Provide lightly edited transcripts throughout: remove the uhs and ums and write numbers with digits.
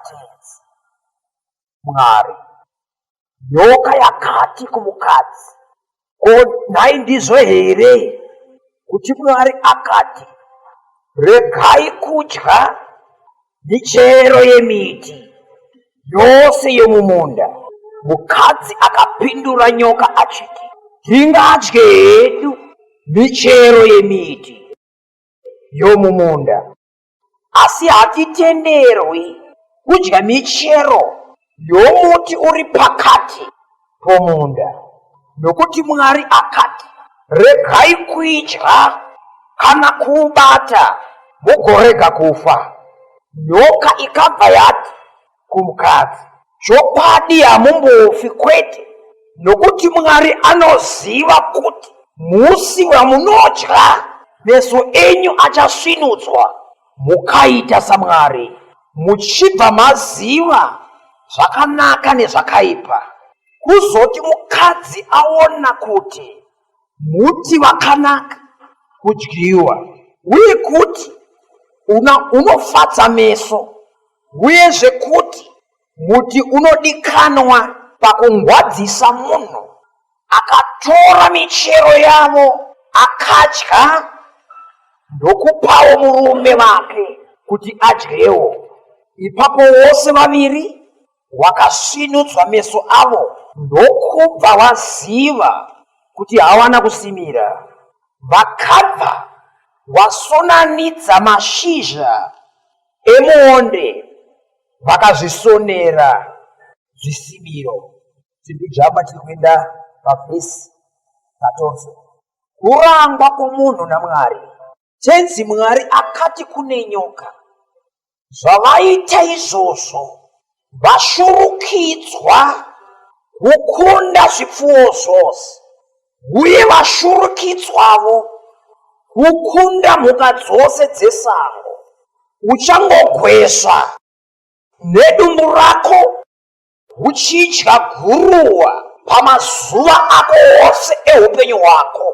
tenzi. Mwari, nyoka yakati kumukadzi, ko nhai ndizvo here kuti Mwari akati, regai kudya michero yemiti yose yomumunda? Mukadzi akapindura nyoka achiti, tingadye hedu michero yemiti yomumunda, asi hatitenderwi kudya michero yomuti uri pakati pomunda, nokuti Mwari akati, regai kuidya kana kuubata mugorega kufa. Nyoka ikabva yati kumukadzi, chokwadi hamumbofi, kwete, nokuti Mwari anoziva kuti musi wamunodya meso enyu achasvinudzwa mukaita saMwari, muchibva maziva zvakanaka nezvakaipa. Kuzoti mukadzi aona kuti muti wakanaka kudyiwa, uye kuti unofadza meso, uyezve kuti muti unodikanwa pakungwadzisa munhu, akatora michero yavo akadya, ndokupawo murume wake kuti adyewo. Ipapo vose vaviri wakasvinudzwa meso avo, ndokubva vaziva kuti hawana kusimira. Vakabva vasonanidza mashizha emuonde vakazvisonera zvisimiro. Tindijamba tiri kuenda pavhesi 14. Kurangwa kwomunhu naMwari. Tenzi Mwari akati kune nyoka, zvavaita izvozvo vashurukidzwa kukunda zvipfuwo zvose, uye vashurukidzwavo kukunda mhuka dzose dzesango. Uchangogwesva nedumbu rako uchidya guruwa pamazuva ako ose eupenyu hwako.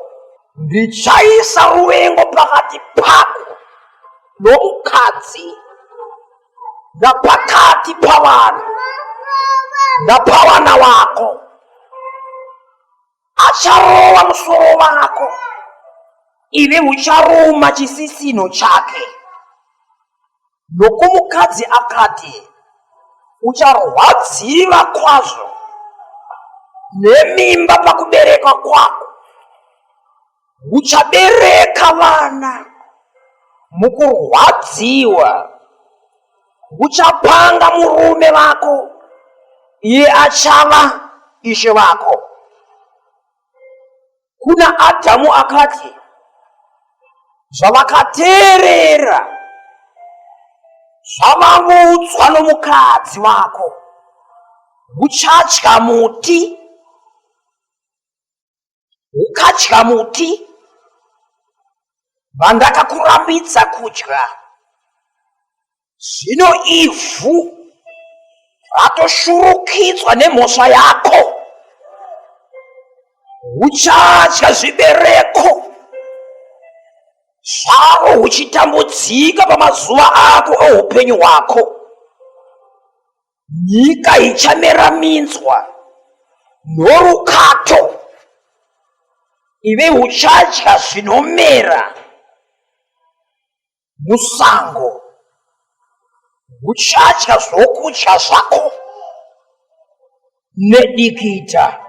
Ndichaisa ruvengo pakati pako nomukadzi, napakati pavanhu napavana vako. Acharova musoro wako, iwe ucharuma chisisino chake. Nokumukadzi akati, ucharwadziwa kwazvo nemimba pakubereka kwako. Uchabereka vana mukurwadziwa. Uchapanga murume wako, iye achava ishe wako. Kuna Adhamu akati, zvavakateerera zvavavudzwa nomukadzi wako, uchadya muti, ukadya muti vandakakurambidza kudya. Zvino ivhu ratoshurukidzwa nemhosva yako, uchadya zvibereko zvaro uchitambudzika pamazuva ako eupenyu hwako. Nyika ichamera minzwa norukato, iwe uchadya zvinomera musango. Uchadya zvokudya zvako nedikita,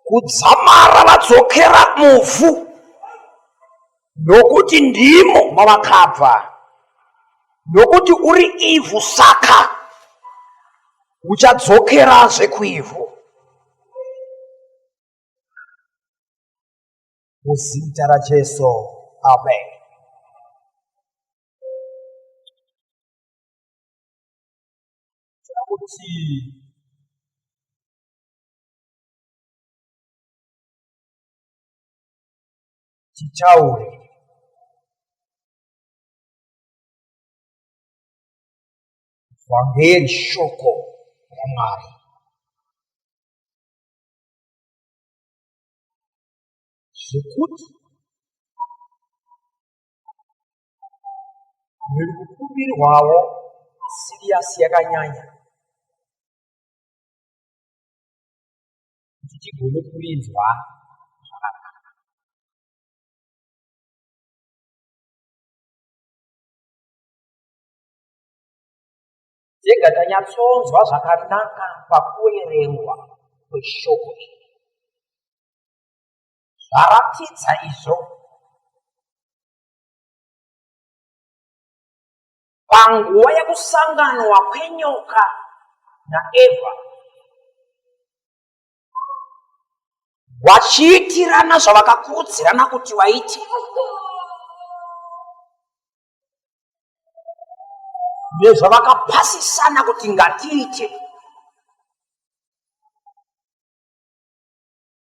kudzamara vadzokera muvhu, nokuti ndimo mavakabva. Nokuti uri ivhu, saka uchadzokerazve kuivhu. Muzita raJesu, amen. Titaure vhangeri, shoko raMwari. Zvekuti riri kukumbirwawo serious yakanyanya kuti tigone kurinzwa zvakanaka. Tega tanyatsonzwa zvakanaka pakuerengwa kweshoko iri. Zvaratidza izvo panguva yekusanganwa kwenyoka naEvha, vachiitirana zvavakakurudzirana kuti vaite. Nezvavakapasisana kuti ngatiite.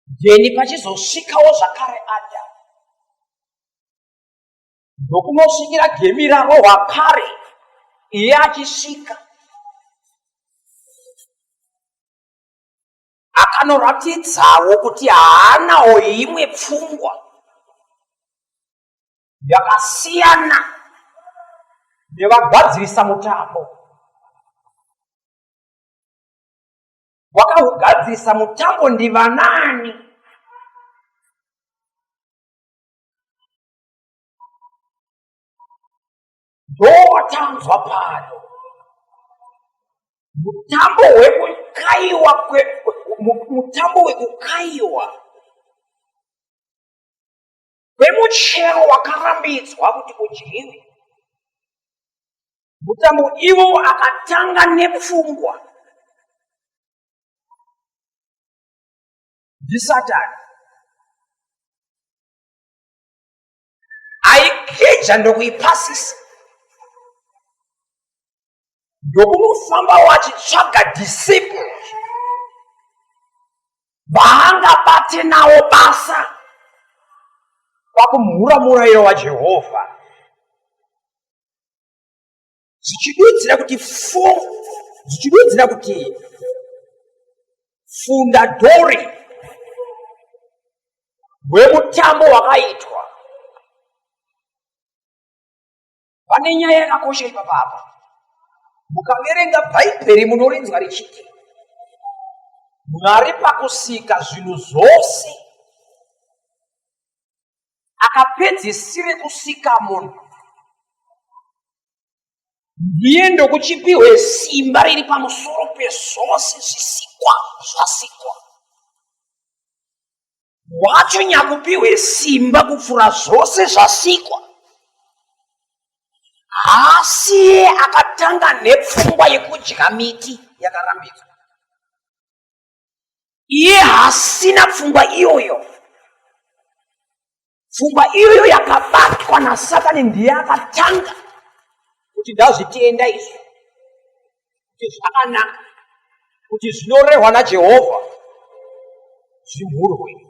Ndeni pachizosvikawo zvakare Adhamu, ndokunosvikira gemi raro rwakare iye achisvika akanoratidzawo kuti haanawo imwe pfungwa yakasiyana nevagadzirisa mutambo. Wakaugadzirisa mutambo ndivanani? Ndowatanzwa pano mutambo wekukaiwa kwemuchero wakarambidzwa kuti udyiwe. Mutambo iwo akatanga nepfungwa ndiSatani, aikeja ndokuipasisa, ndokunofamba wachitsvaga disciples vaangabate nawo basa pakumhura murayiro waJehovha, zichidudzira kuti fundadori wemutambo wakaitwa. Pane nyaya yakakosha ipapapa. Mukaverenga Bhaibheri munorinzwa richiti Mwari pakusika zvinhu zvose akapedzisire kusika munhu, ndiye ndokuchipiwe simba riri pamusoro pezvose zvasikwa. Wacho nyakupiwe simba kupfuura zvose zvasikwa. Asi akatanga nepfungwa yekudya miti yakarambidzwa. Iye hasina pfungwa iyoyo. Pfungwa iyoyo yakabatwa naSatani, ndiye akatanga kuti ndazvitenda izvi, kuti zvakanaka, kuti zvinorehwa naJehovha zvimhurwe.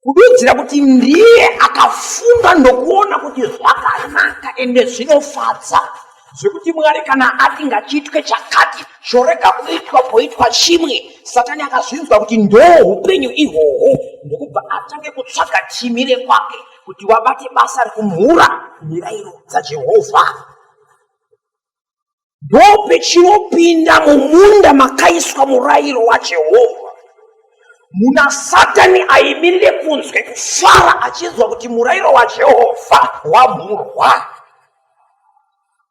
Kududzira kuti ndiye akafunga ndokuona kuti zvakanaka ende zvinofadza, zvekuti Mwari kana ati ngachiitwe chakati chorega kuitwa poitwa chimwe, Satani akazvinzwa kuti ndo upenyu ihwohwo, ndokubva atange kutsvaga chimire kwake kuti wabate basa rekumhura mirayiro dzaJehovha. Ndo pechinopinda mumunda makaiswa murayiro waJehovha. Muna Satani aimirire kunzwe kufara achizwa kuti murayiro waJehovha wamhurwa.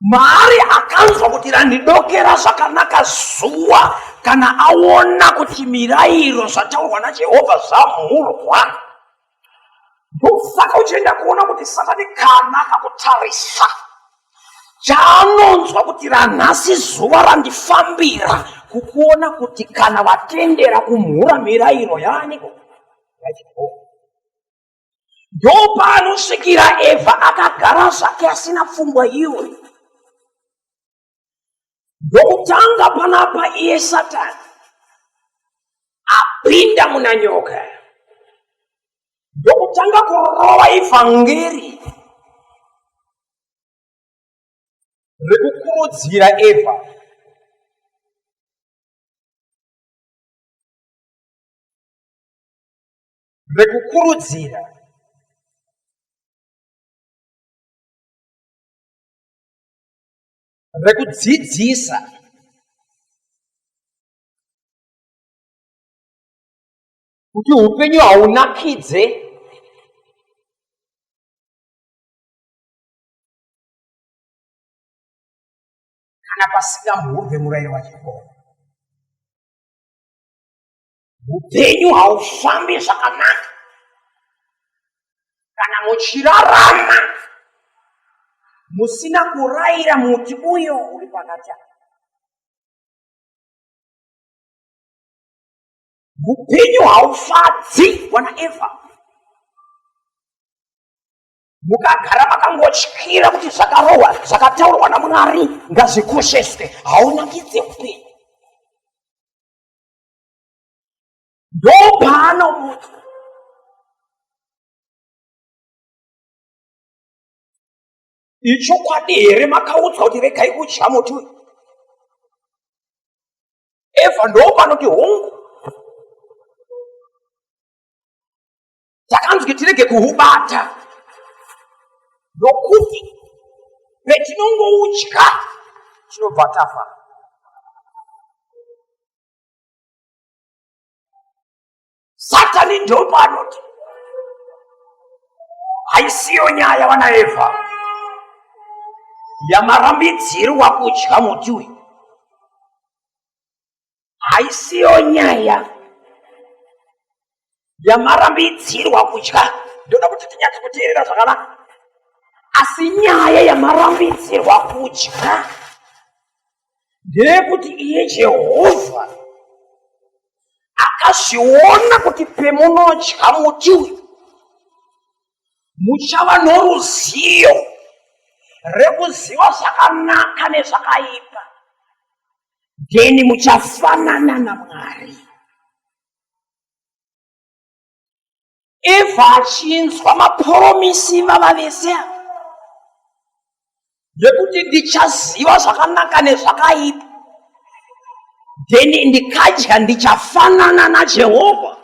Mwari akanzwa kuti randidokera zvakanaka zuva kana aona kuti mirayiro zvataurwa naJehovha zvamhurwa. Ndosaka uchienda kuona kuti Satani kana akakutarisa, chaanonzwa kuti ranhasi zuva randifambira kukuona kuti kana watendera kumhura mirayiro yaaniko yaJehovha. Ndo paanosvikira Evha akagara zvake asina pfungwa iyoyo. Ndokutanga panapa iye Satani apinda muna nyoka, ndokutanga kurova ivhangeri rekukurudzira Evha rekudzidzisa kuti upenyu haunakidze kana pasingamhurwe murayiro wachikoro. Upenyu haufambi zvakanaka kana muchirarama musina kurayira muti uyo uri pakati. Upenyu haufadzi whatever. Mukagara makangotyira kuti zvakarohwa zvakataurwa naMwari ngazvikosheswe, haunakidze upenyu. Ndopano muti ichokwadi here makaudzwa kuti regai kudya muti uyu? Evha ndopanoti hongu takanzwi tirege kuhubata nokuti petinongoudya tinobva tafa. Satani ndopanoti haisiyo nyaya vana Evha yamarambidzirwa kudya muti uyu. Haisiyo nyaya yamarambidzirwa kudya. Ndoda kuti tinyatse kuteerera zvakanaka. Asi nyaya yamarambidzirwa kudya ndeyekuti iye Jehovha akazviona kuti pemunodya muti uyu muchava noruzivo rekuziva zvakanaka nezvakaipa, then muchafanana naMwari. Evha achinzwa mapromisi vava vese yekuti ndichaziva zvakanaka nezvakaipa, then ndikadya ndichafanana naJehovha,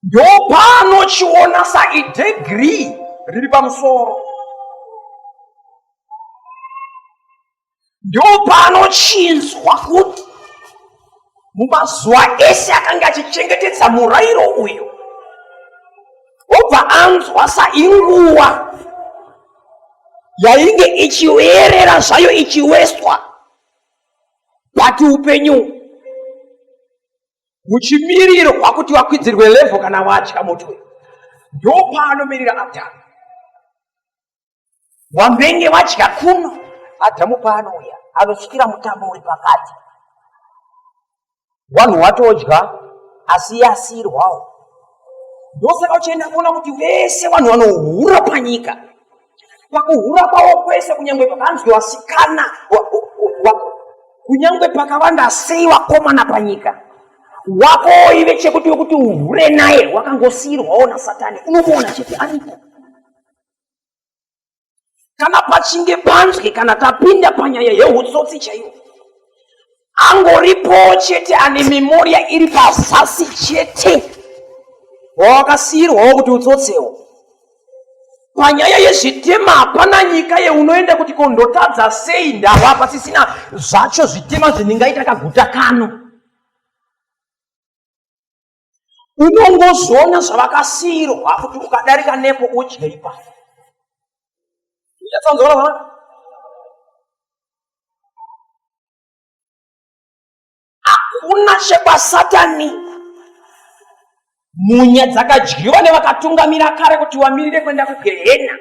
ndopanochiona saidegrii riri pamusoro. Ndopanochinzwa kuti mumazuva ese akanga achichengetedza murayiro uyu, obva anzwa sainguva yainge ichiverera zvayo ichiweswa, bati upenyu huchimirirwa kuti wakwidzirwe levho kana wadya muti uyu. Ndopanomirira Adhamu. Wambenge wadya kuno, Adhamu paanouya anosvikira mutambo uri pakati. Vanhu watodya asi iye asiyirwawo. Ndosaka uchienda kuona kuti vese vanhu vanohura panyika. Pakuhura kwavo kwese, kunyangwe pakanzwi wasikana, kunyangwe pakawanda sei vakomana panyika, wakoive chekuti wekuti uhure naye wakangosiyirwawo naSatani. Unomuona chete aripo. Kana pachinge panzwi kana tapinda panyaya yehutsotsi chaiwo, angoripo chete ane memoria iri pazasi chete wawakasiyirwawo kuti utsotsewo. Panyaya yezvitema hapana nyika yeunoenda kuti kondotadza sei ndava pasisina zvacho zvitema zvinengaita kaguta kano. Unongozviona zvavakasiyirwa kuti ukadarika nepo udye ipapo. Hakuna chepaSatani munya dzakadyiwa nevakatungamira kare kuti wamirire kuenda kuGehena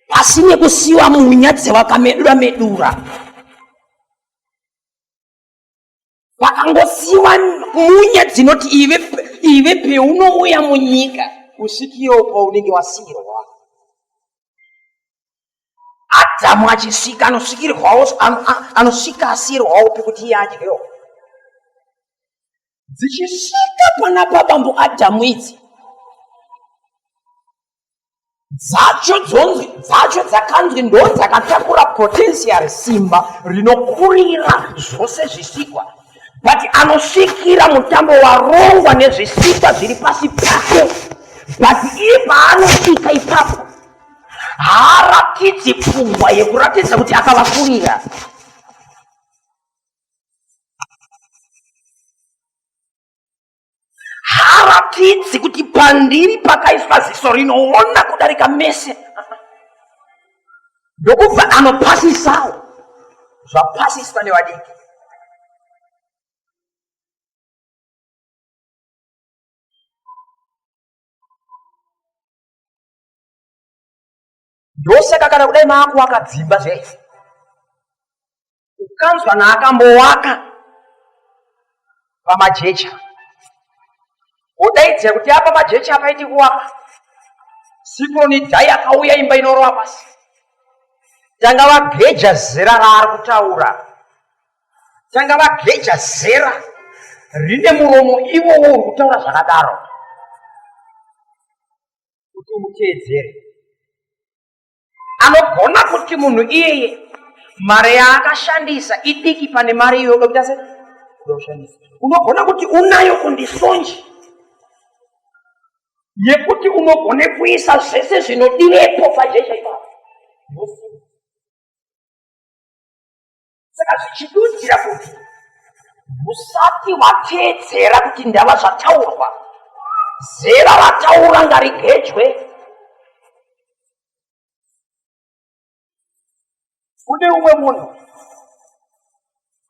pasine kusiyiwa munya dzevakamedura medura. Vakangosiyiwa munya dzinoti ive peunouya munyika usikirewo paunenge wasiyirwa. Adhamu achisvika anosvika asiyirwawo pekuti iye adyewo. Dzichisvika panapa bambo Adhamu idzi dzacho dzakanzwi ndo dzakatakura potential, simba rinokurira zvose zvisikwa, but anosvikira mutambo warongwa nezvisikwa zviri pasi pake, but iye paanosvika ipapo harakidzi pfungwa yekuratidza kuti akavakurira. Harakidzi kuti pandiri pakaiswa ziso rinoona kudarika mese. Ndokubva anopasisawo zvapasiswa nevadiki. Ndosaka kana kudai maakuvaka dzimba zvese, ukanzwa naakambowaka pamajecha, udaidzira kuti apa majecha apaiti kuwaka, sikroni dhai akauya imba inorova pasi, tanga vageja zera raari kutaura, tanga vageja zera rine muromo iwowo uri kutaura zvakadaro, kuti umuteedzere. Anogona kuti munhu iyeye mari yaakashandisa idiki pane mari iyoyo kuita sei kushandisa. Unogona kuti unayo kundisonji yekuti unogone kuisa zvese zvinodirepo pajecha ipapo. Saka zvichidudzira kuti usati wateedzera kuti ndava zvataurwa, zera rataura ngarigejwe. Kune umwe munhu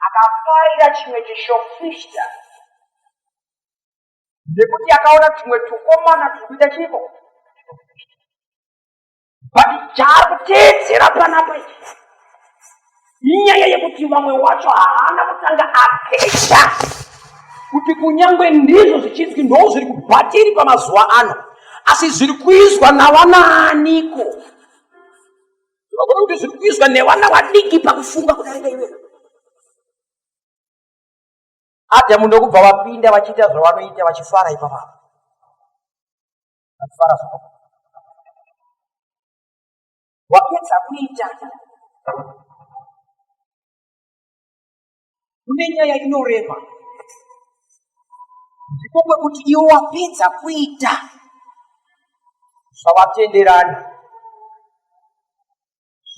akafarira chimwe chishofishta nekuti akaona tumwe tukomana turi kuita chipo, but chaari kuteedzera panapa ichi inyaya yekuti vamwe wacho haana kutanga ageja kuti kunyangwe ndizvo zvichinzwi ndo zviri kubhatiri pamazuva ano, asi zviri kuizwa navanaaniko. Vakona kuti zviri kuizwa nevana vadiki pakufunga kudarika iwewe. Adhamu ndokubva vapinda vachiita zvavanoita vachifara ipapo. Vachifara zvakapa. Wapedza kuita. Kune nyaya inorema. Ndiko kwekuti iwo wapedza kuita zvavatenderana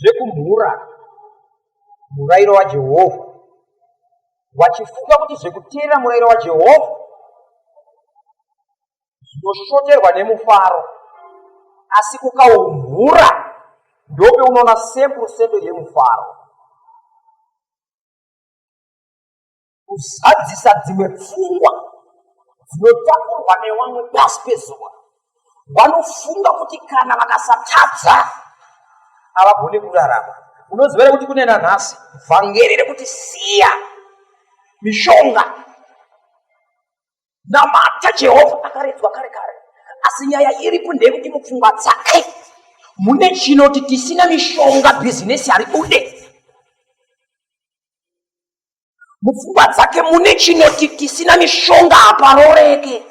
zvekumhura murayiro waJehovha, wachifunga kuti zvekuteera murayiro waJehovha zvinoshoterwa nemufaro, asi kukaumhura ndope unoona sempuro yemufaro. Kuzadzisa dzimwe pfungwa dzinotakurwa nevamwe pasi pezuva, vanofunga kuti kana vakasatadza havagone kurarama. Unoziva kuti kune nanhasi vhangeri rekuti siya mishonga, namata Jehovha akaredzwa kare kare, asi nyaya iripo ndeyekuti mupfungwa dzake mune chinoti tisina mishonga bhizinesi haribude. Mupfungwa dzake mune chinoti tisina mishonga haparoreke.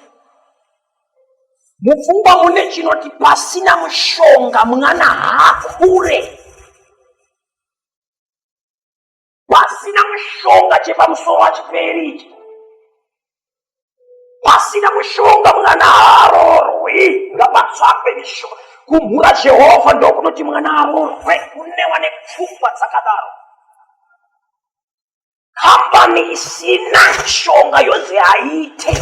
Mupfungwa mune chinoti pasina mushonga mwana haakure. Pasina mushonga chepamusoro wachiperi ichi. Pasina mushonga mwana haarorwi. Ngapatsvakwe mishonga. Kumhura Jehovha ndokunoti mwana haarorwe. Kunewa nepfungwa dzakadaro. Kambani isina mishonga yonzi haite.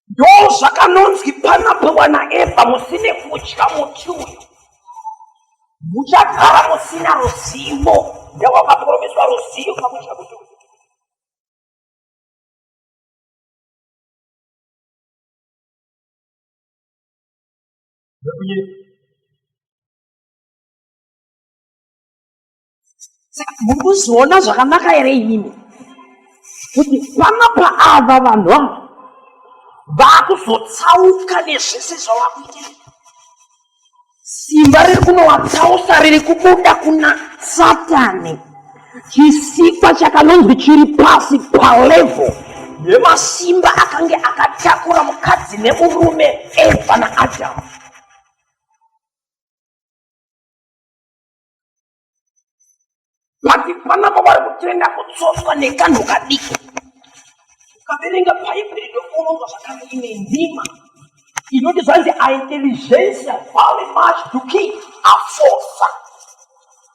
Ndo zvakanonzwi panapa wana Eva musine kudya muti uyu, muchagara musina ruzivo. Ndawakapromeswa ruzivo pakudya muti uyu. Saka muri kuzoona zvakanaka here inini kuti panapa ava vanhu ava vakuzotsauka nezvese zvavakuita. Simba riri kunovatsausa riri kubuda kuna Satani, chisikwa chakanonzwi chiri pasi palevo yemasimba akange akatakura mukadzi nemurume Eva naAdhamu. Pati panapa vari kutenda kutsotswa nekanhu kadiki. Ukaverenga bhaibheri ndokuona zvakange ine ndima inotizanzi a inteligência vale mais do que a força.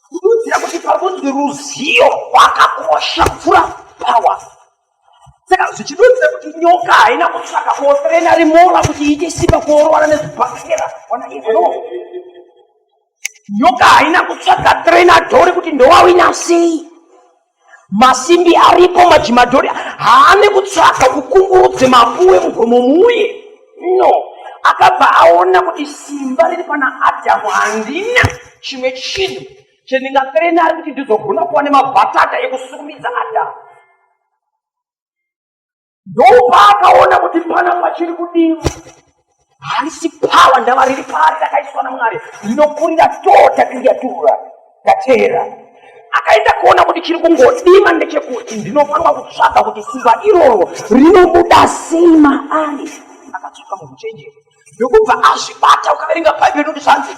Kududzira kuti parunzi ruzivo rwakakosha kupfuura power. Saka zvichidudzira kuti nyoka haina kutsvaka kotrena rimora kuti iite simba kuorwana nezvibhakera. Wana izvo nyoka haina kutsvaka trenadhori kuti ndowawina sei. Masimbi aripo majimadhori haane kutsvaka kukungurudze mapuwe mugomo muye. No, akabva aona kuti simba riri pana Adhamu handina chimwe chinhu chendingatrena ari kuti ndizogona kuva nemabhatata ekusukumidza Adhamu. Ndopaakaona kuti pana pachiri kudiwa harisi pawa ndava riri pari rakaiswa naMwari rinokurira tota kriatura tatera. Akaenda kuona kuti chiri kungodiwa ndechekuti ndinofanwa kutsvaga kuti simba iroro rinobuda sei maari. Akatsvaka mukuchenjera ndokubva azvibata. Ukaverenga bhaibheri kuti zvanzi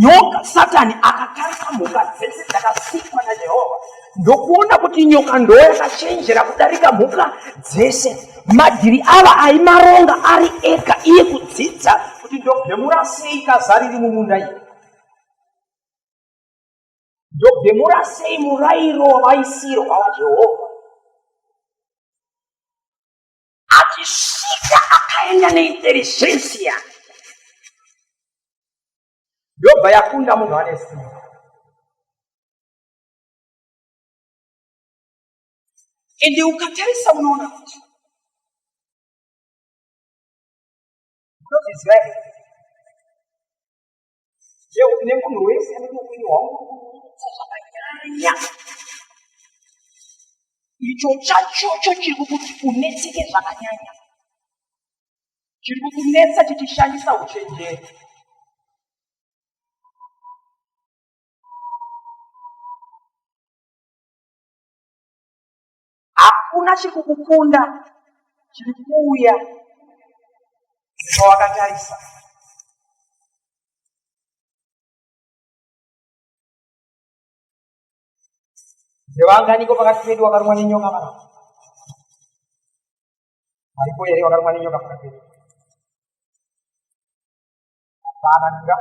nyoka Satani akatarisa mhuka dzese dzakasikwa naJehovha ndokuona kuti nyoka ndo yakachenjera kudarika mhuka dzese. Madhiri ava aimaronga ari ega iye kudzidza kuti ndobhemura sei kaza riri mumunda iyi, ndobhemura sei murayiro wavaisirwa waJehovha. Achisvika akaenda neintelijensiya ndobva yakunda munhu ane simba. Ende ukatarisa unoona kuti unozviziva here je une munhu wese anenge upenyu hwangu zvakanyanya icho chachocho chiri kukuti unetseke zvakanyanya, chiri kukunetsa chichishandisa uchenjeri. Hakuna chiri kukukunda chiri kuuya pawakatarisa. Ndevanganiko pakati pedu vakarumwa nenyoka mana? Varipo here vakarumwa nenyoka pakati pedu? Hapana ninga.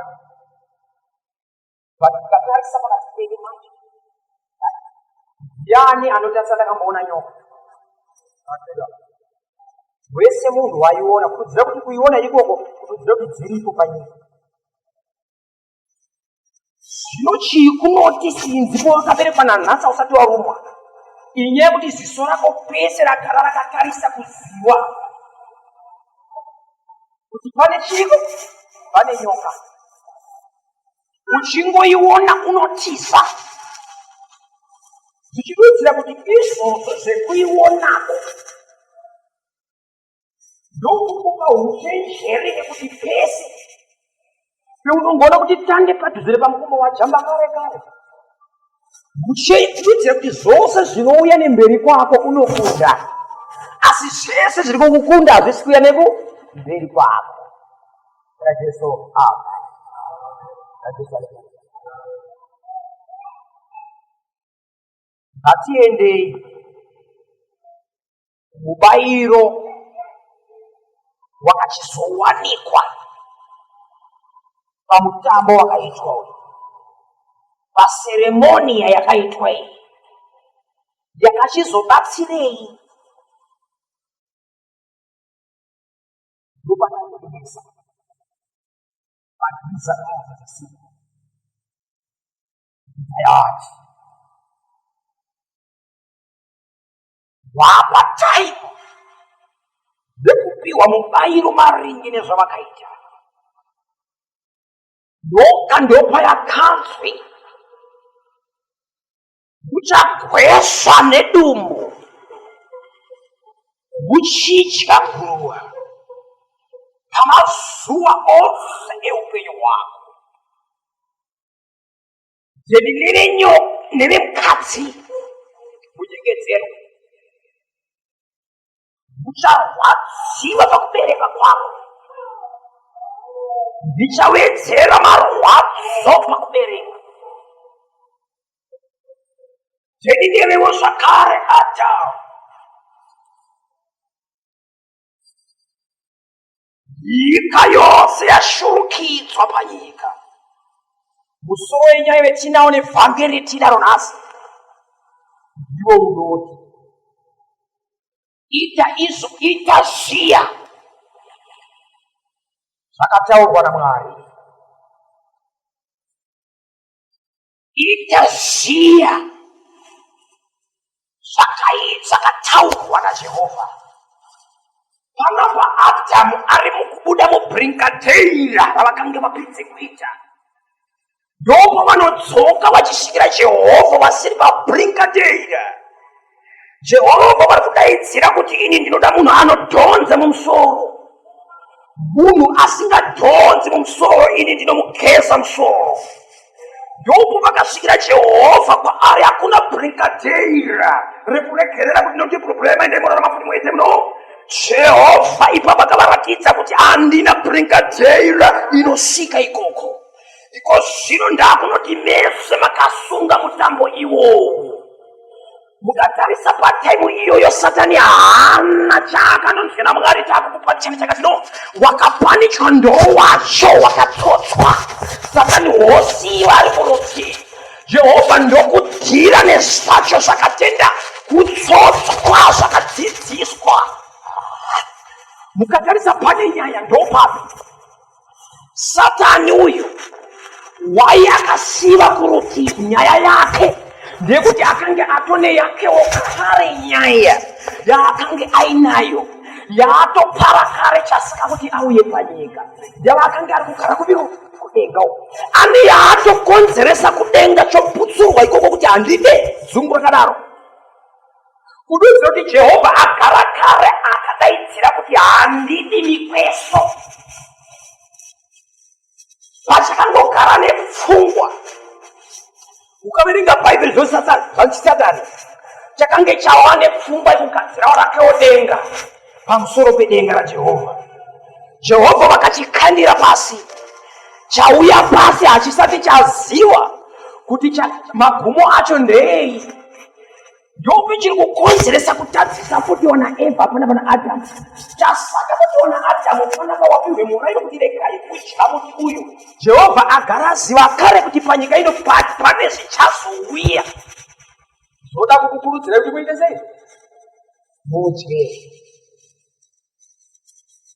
Vakatarisa pakati pedu manje. Ndiani anotarisa ndakamboona nyoka? Wese munhu waiona, kudzidzira kuti kuiona ikoko kudzidzira kuti dziripo panyika. Zvino chii kunoti sinzi powakaberekwa nanhasi usati warumwa? Inyaya yekuti ziso rako pese ragara rakatarisa kuziva kuti pane chiko, pane nyoka. Uchingoiona unotiza. Zvichidudzira kuti izvozvo zvekuionako ndokukupa uchenjeri nekuti pese peunongoona kuti tande padhuze pamukombo wajamba kare kare. Uchidudzira kuti zvose zvinouya nemberi kwako unokunda, asi zvese zviri kukukunda hazvisi kuuya nemberi kwako. Jesu amen. Ngatiendei mubayiro wakachizowanikwa pamutambo wakaitwa uyu, paseremoniya yakaitwa iyi yakachizobatsirei ndopanakuemesa padhiza aazasisi ayati wapataipo ndekupiwa mubayiro maringe nezvavakaita. Nyoka ndopa yakanzwi uchagwesha nedumbu uchidya guruva pamazuva ose eupenyu hwako. Zvedi neremukadzi munyengedzerwe ucharwadziwa pakubereka kwako, ndichawedzera marwadzo pakubereka. Zvedi nerewo zvakare Adhamu, nyika musoenya wetinaone vhangeri tinaro nhasi ndiwo unoti ita izvo ita zviya zvakataurwa naMwari, ita zviya zvakataurwa naJehovha. Panapa Adhamu ari mukubuda mubrinkadeira ravakanga vapedze kuita, ndopo vanodzoka vachisvikira Jehovha vasiri pabrinkadeira. Jehovha vari kudaidzira kuti ini ndinoda munhu anodhonza mumusoro, munhu asingadhonzi mumusoro ini ndinomugeza musoro. Ndopo vakasvikira Jehovha kwaari hakuna brinkadeira rekuregerera kuti ndoti problema indemona ramafuti muite muno. Jehovha ipapo akavaratidza kuti handina brinkadeira inosvika ikoko. Iko zvino ndakunoti mese makasunga mutambo iwowo. Mukatarisa pataimu iyoyo Satani haana chaakanonzwa naMwari taakukupa chene chakatino, wakapanichwa ndowacho wakatsotswa. Satani hosi vari kurutivi, Jehovha ndokudhira nezvacho zvakatenda kutsotswa zvakadzidziswa. Mukatarisa pane nyaya ndopapi Satani uyu wai akasiva kurutivi nyaya yake ndekuti akange atone yakewo kare nyaya yaakange ainayo yaatopara kare chasika kuti auye panyika yava akange ari kugara kudenga ane yaatokonzeresa kudenga choputsurwa ikoko kuti handide zungu rakadaro kududzira kuti Jehovha agara kare akadaidzira kuti handidi mikweso. Pachakangogara nepfungwa, ukaverenga bhaibheri zvose zvaChitadani chakange chawa nepfungwa yekugadzirawo rakewo denga pamusoro pedenga raJehovha. Jehovha vakachikandira pasi, chauya pasi hachisati chaziva kuti magumo acho ndei. Ndopi chiri kukonzeresa kutadzisa potiona Eva panapa naAdhamu. Chasaka potiona Adhamu panapa wapihwe murayiro kuti regai kudya muti uyu. Jehovha agara aziva kare kuti panyika ino pane zvichazouya. Zvoda kukukurudzira kuti muite sei? Mudye.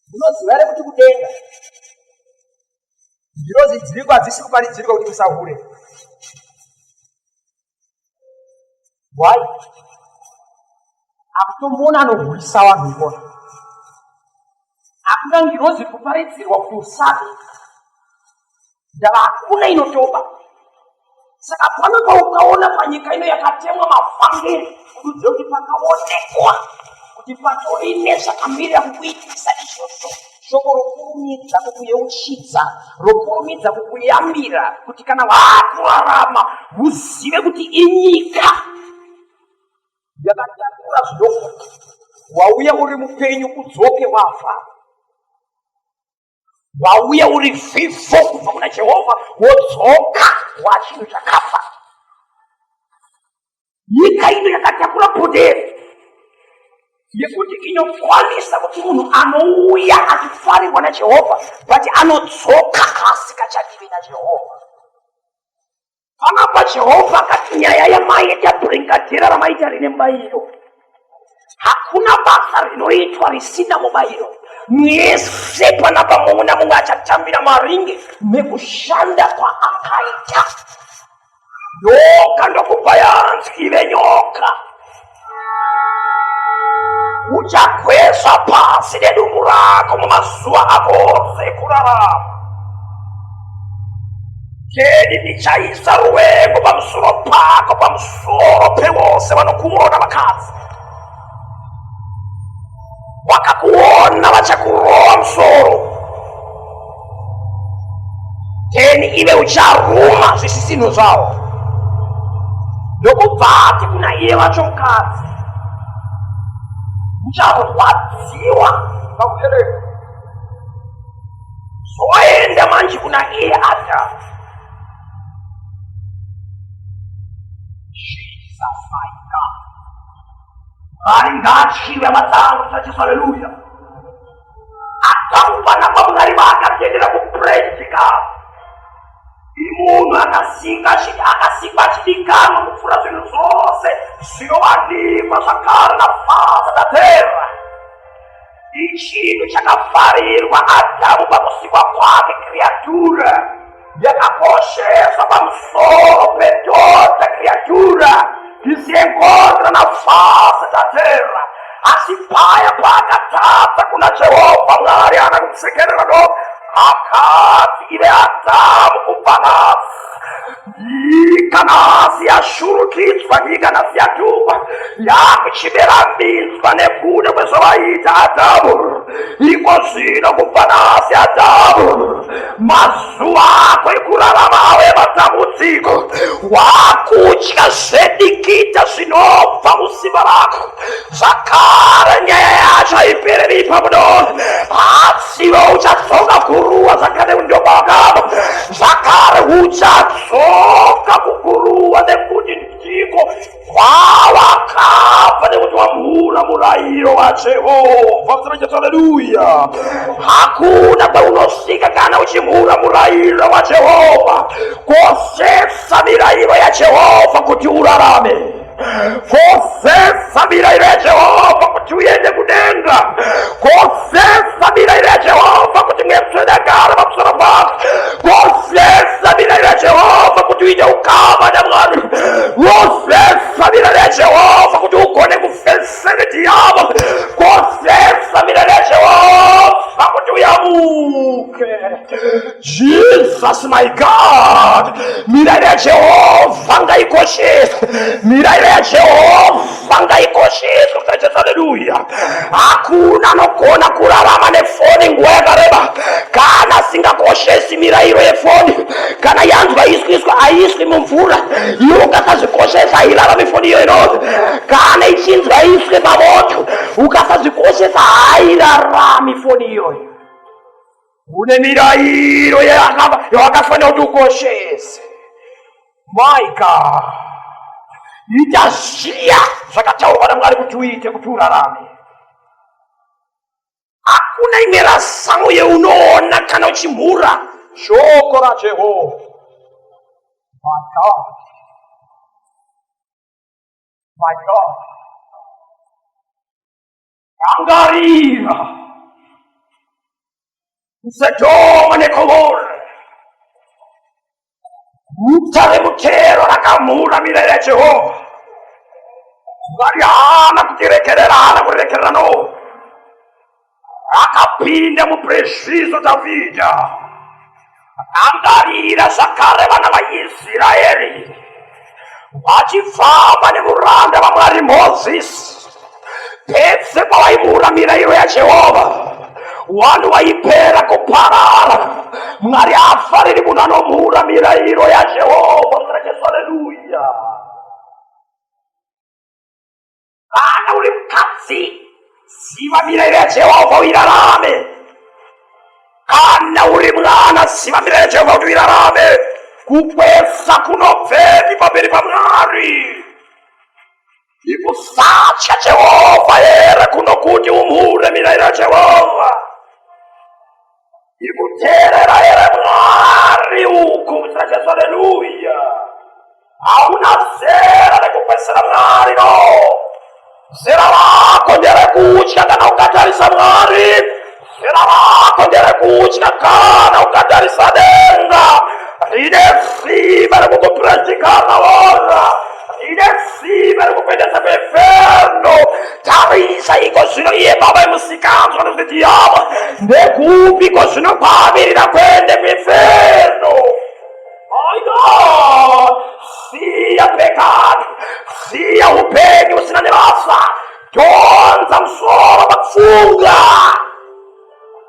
Munoziva here kuti kudenga ndiro zidziriko hadzisi kuparidzirwa kuti musahure. Why? Akutombona anohurisa vanhu ikona. Hakuna ngiro ziri kuparidzirwa kuti usade. Ndava hakuna inotoba. Saka panapa ukaona panyika ino yakatemwa mavhangeri kududzira kuti pakaonekwa kuti patori nezvakamirira kukuitisa izvozvo. Shoko rokurumidza kukuyeuchidza, rokurumidza kukuyambira kuti kana waakurarama uzive kuti inyika yakatakura zvidoko. Wauya uri mupenyu kudzoke wafa, wauya uri vhifo kubva kuna Jehovha wodzoka wachinhu chakafa. Nyika ino yakatakura poderi yekuti inokwanisa kuti munhu anouya achifarirwa naJehovha but anodzoka asingachadivi naJehovha. Panapa Jehovha akati nyaya yamaita brinkadeira ramaita rine mubayiro, hakuna basa rinoitwa risina mubayiro. Mwese panapa mumwe namumwe achatambira maringe nekushanda kwaakaita. Nyoka ndokupa yanzwi venyoka, uchakwezva pasi nedumbu rako mumazuva ako sekurarama. Kedi ndichaisa ruvengo pamusoro pako, pamusoro pewose vanokuona vakadzi. Vakakuona vachakurowa musoro. Teni ive ucharuma zvisisino zvavo. Ndokubvati kuna iye vacho mukadzi ucharwadziwa pakubereka. Zoenda manje kuna iye Adhamu. Jesus my God. Mwari ngachive matsango chachisa haleluya. Adhamu panapa Mwari vaakatendera kupractical. umuntu agasigwa chidikanwa kufuna zvinhu zvose zvinowanikwa zvakare napasi patera. Ichinhu chakafarirwa Adamu pakusikwa kwake, kriatura yakakosheswa pamusoro pedhodha, kriatura isienkontra nafasi tatera. Asi paya pakatadza kuna Jehovha Mwari ana kumsekerera do akati ive Adamu kubva nasi kanasi yashurukidzwa kanasi yatukwa yakuchiberamidzwa nekuda kwezvavaita Adamu. Iko zvino kubva nasi Adamu, mazuva ako ekurarama avo ematambudziko, wakudya zvedikita zvinobva musimba rako. Zvakare nyaya yacho haipereri ipamuno, asiwo uchadzoka kuruwa zvakare undobagamo. Zvakare uchadzoka kukuruwa nekuti ndiko kwawakabva nekuti wamhura murayiro waJehovha. Haleluya! Hakuna kwaunosvika kana uchimhura murayiro waJehovha. Koshesa mirayiro yaJehovha kuti urarame. Koshesa mirayiro yaJehovha kuti uende kudenga. Koshesa mirayiro yaJehovha kuti mwepsedagara pamusoro pako. Koshesa mirayiro yaJehovha kuti uite ukama naMwari. Koshesa mirayiro yaJehovha kuti ugone kufesera diabo. Koshesa mirayiro yaJehovha kuti uyamuke. Jesus my God, mirayiro yaJehovha ngaikosheswe. Mirayiro yaJehovha ngaikosheswe. Haleluya! Hakuna anogona kurarama nefoni nguva yakareba kana asingakoshesi mirayiro yefoni. Kana yanzwa iswa haiswi mumvura, iwe ukasazvikoshesa hairarami foni iyoyo. Kana ichinzwa iswe pamoto, ukasazvikoshesa hairarami foni iyoyo. Une mirayiro yawakafanira kuti ukoshese. My God, ichaziya zvakataurwa naMwari kuti uite kuti urarame. Hakuna imwe rasamo yeunoona kana uchimhura shoko raJehovha. My God, my God, angarira Sodoma neGomora, guta remutero rakamhura mirayiro yaJehovha. Mwari haana kutirekererana kurekererano. Akapinda muprezviso Dhavhidha, angarira zvakare vana vaIsraeri vachifamba nemuranda waMwari Mozisi. Pese pavaimhura mirayiro yaJehovha, vanhu vaipera kuparara. Mwari haafariri munhu anomhura mirayiro yaJehovha. Haleluya! Kana uri mukadzi, ziva mirayiro yaJehovha uirarame. Kana uri mwana, ziva mirayiro yaJehovha kuti uirarame. Kukwesa kunobveni pamberi paMwari. Ikusatya Jehovha here kunokuti umhure mirayiro yaJehovha. Ikuteerera here Mwari uku. Haleluya! Hauna zera rekukwesera Mwari no. Zera rako nderekutya kana ukatarisa Mwari. Zera rako nderekutya kana ukatarisa denga. Rine simba rekukupratikana wona. Rine simba rekupendesa kuinferno. Tarisa iko zvino iye baba emusikanzwa nezvediyama. Ndekupi iko zvino kwavirira kuende kuinferno. My God, siya pekado, siya upenyu usina nebasa, donza musoro pakufunga.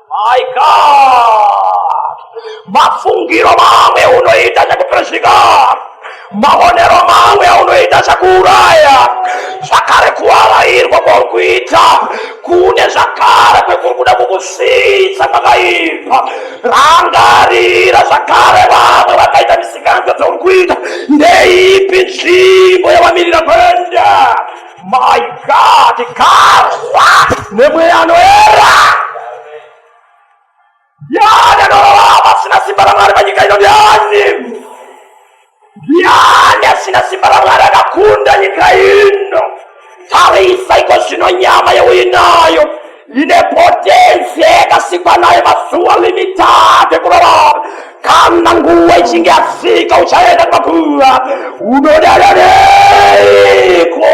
My God, mafungiro mamwe unoita chakuprezvika, maonero mamwe aunoita chakuuraya. Zvakare kuarairwa kwaurikuita kune zvakare kwekuri kuda kukusvitsa kwakaipa. Rangarira zvakare vamwe vakaita misikanzwa dzauri kuita. Ndeipi nzvimbo yavamirira kuenda? My God, garwa nemweya anoera. Yani anorarama asina simba raMwari panyika ino ndiani? ichingasika uchaenda pakura unodadadeko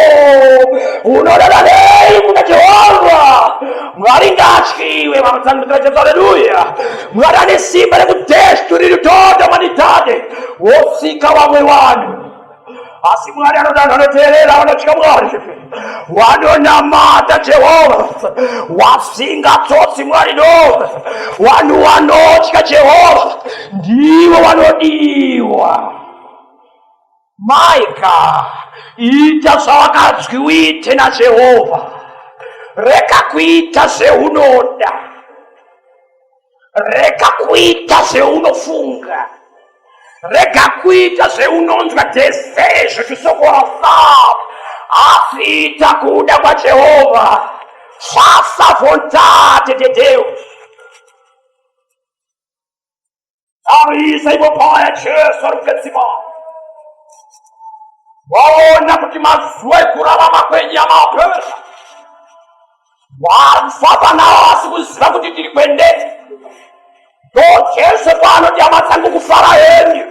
unodadadei kuna Jehova. Mwari ngatyiwe vamutsangamira Jesu. Haleluya. Mwari ane simba rekudesturira toda humanidade wosika vamwe vanhu, asi Mwari anodanhonoteerera vanotya Mwari, vanonamata Jehova, vasingatsotsi Mwari no. Vanhu vanotya Jehova ndivo vanodiwa. My God, ita zvavakadzwi uite naJehovha. Rega kuita seunoda, rega kuita seunofunga, rega kuita seunonzwa desejo chisokora thought, asi ita kuda kwaJehovha. Faça a vontade de Deus. Avisa ipopoya Jesu ari kugetsimani. Waona kuti mazuva ekurarama kwenyu amapera. Wafamba nawo asi kuziva kuti tiri kuendeti. Ndo Jesu panoti hama dzangu kufara henyu.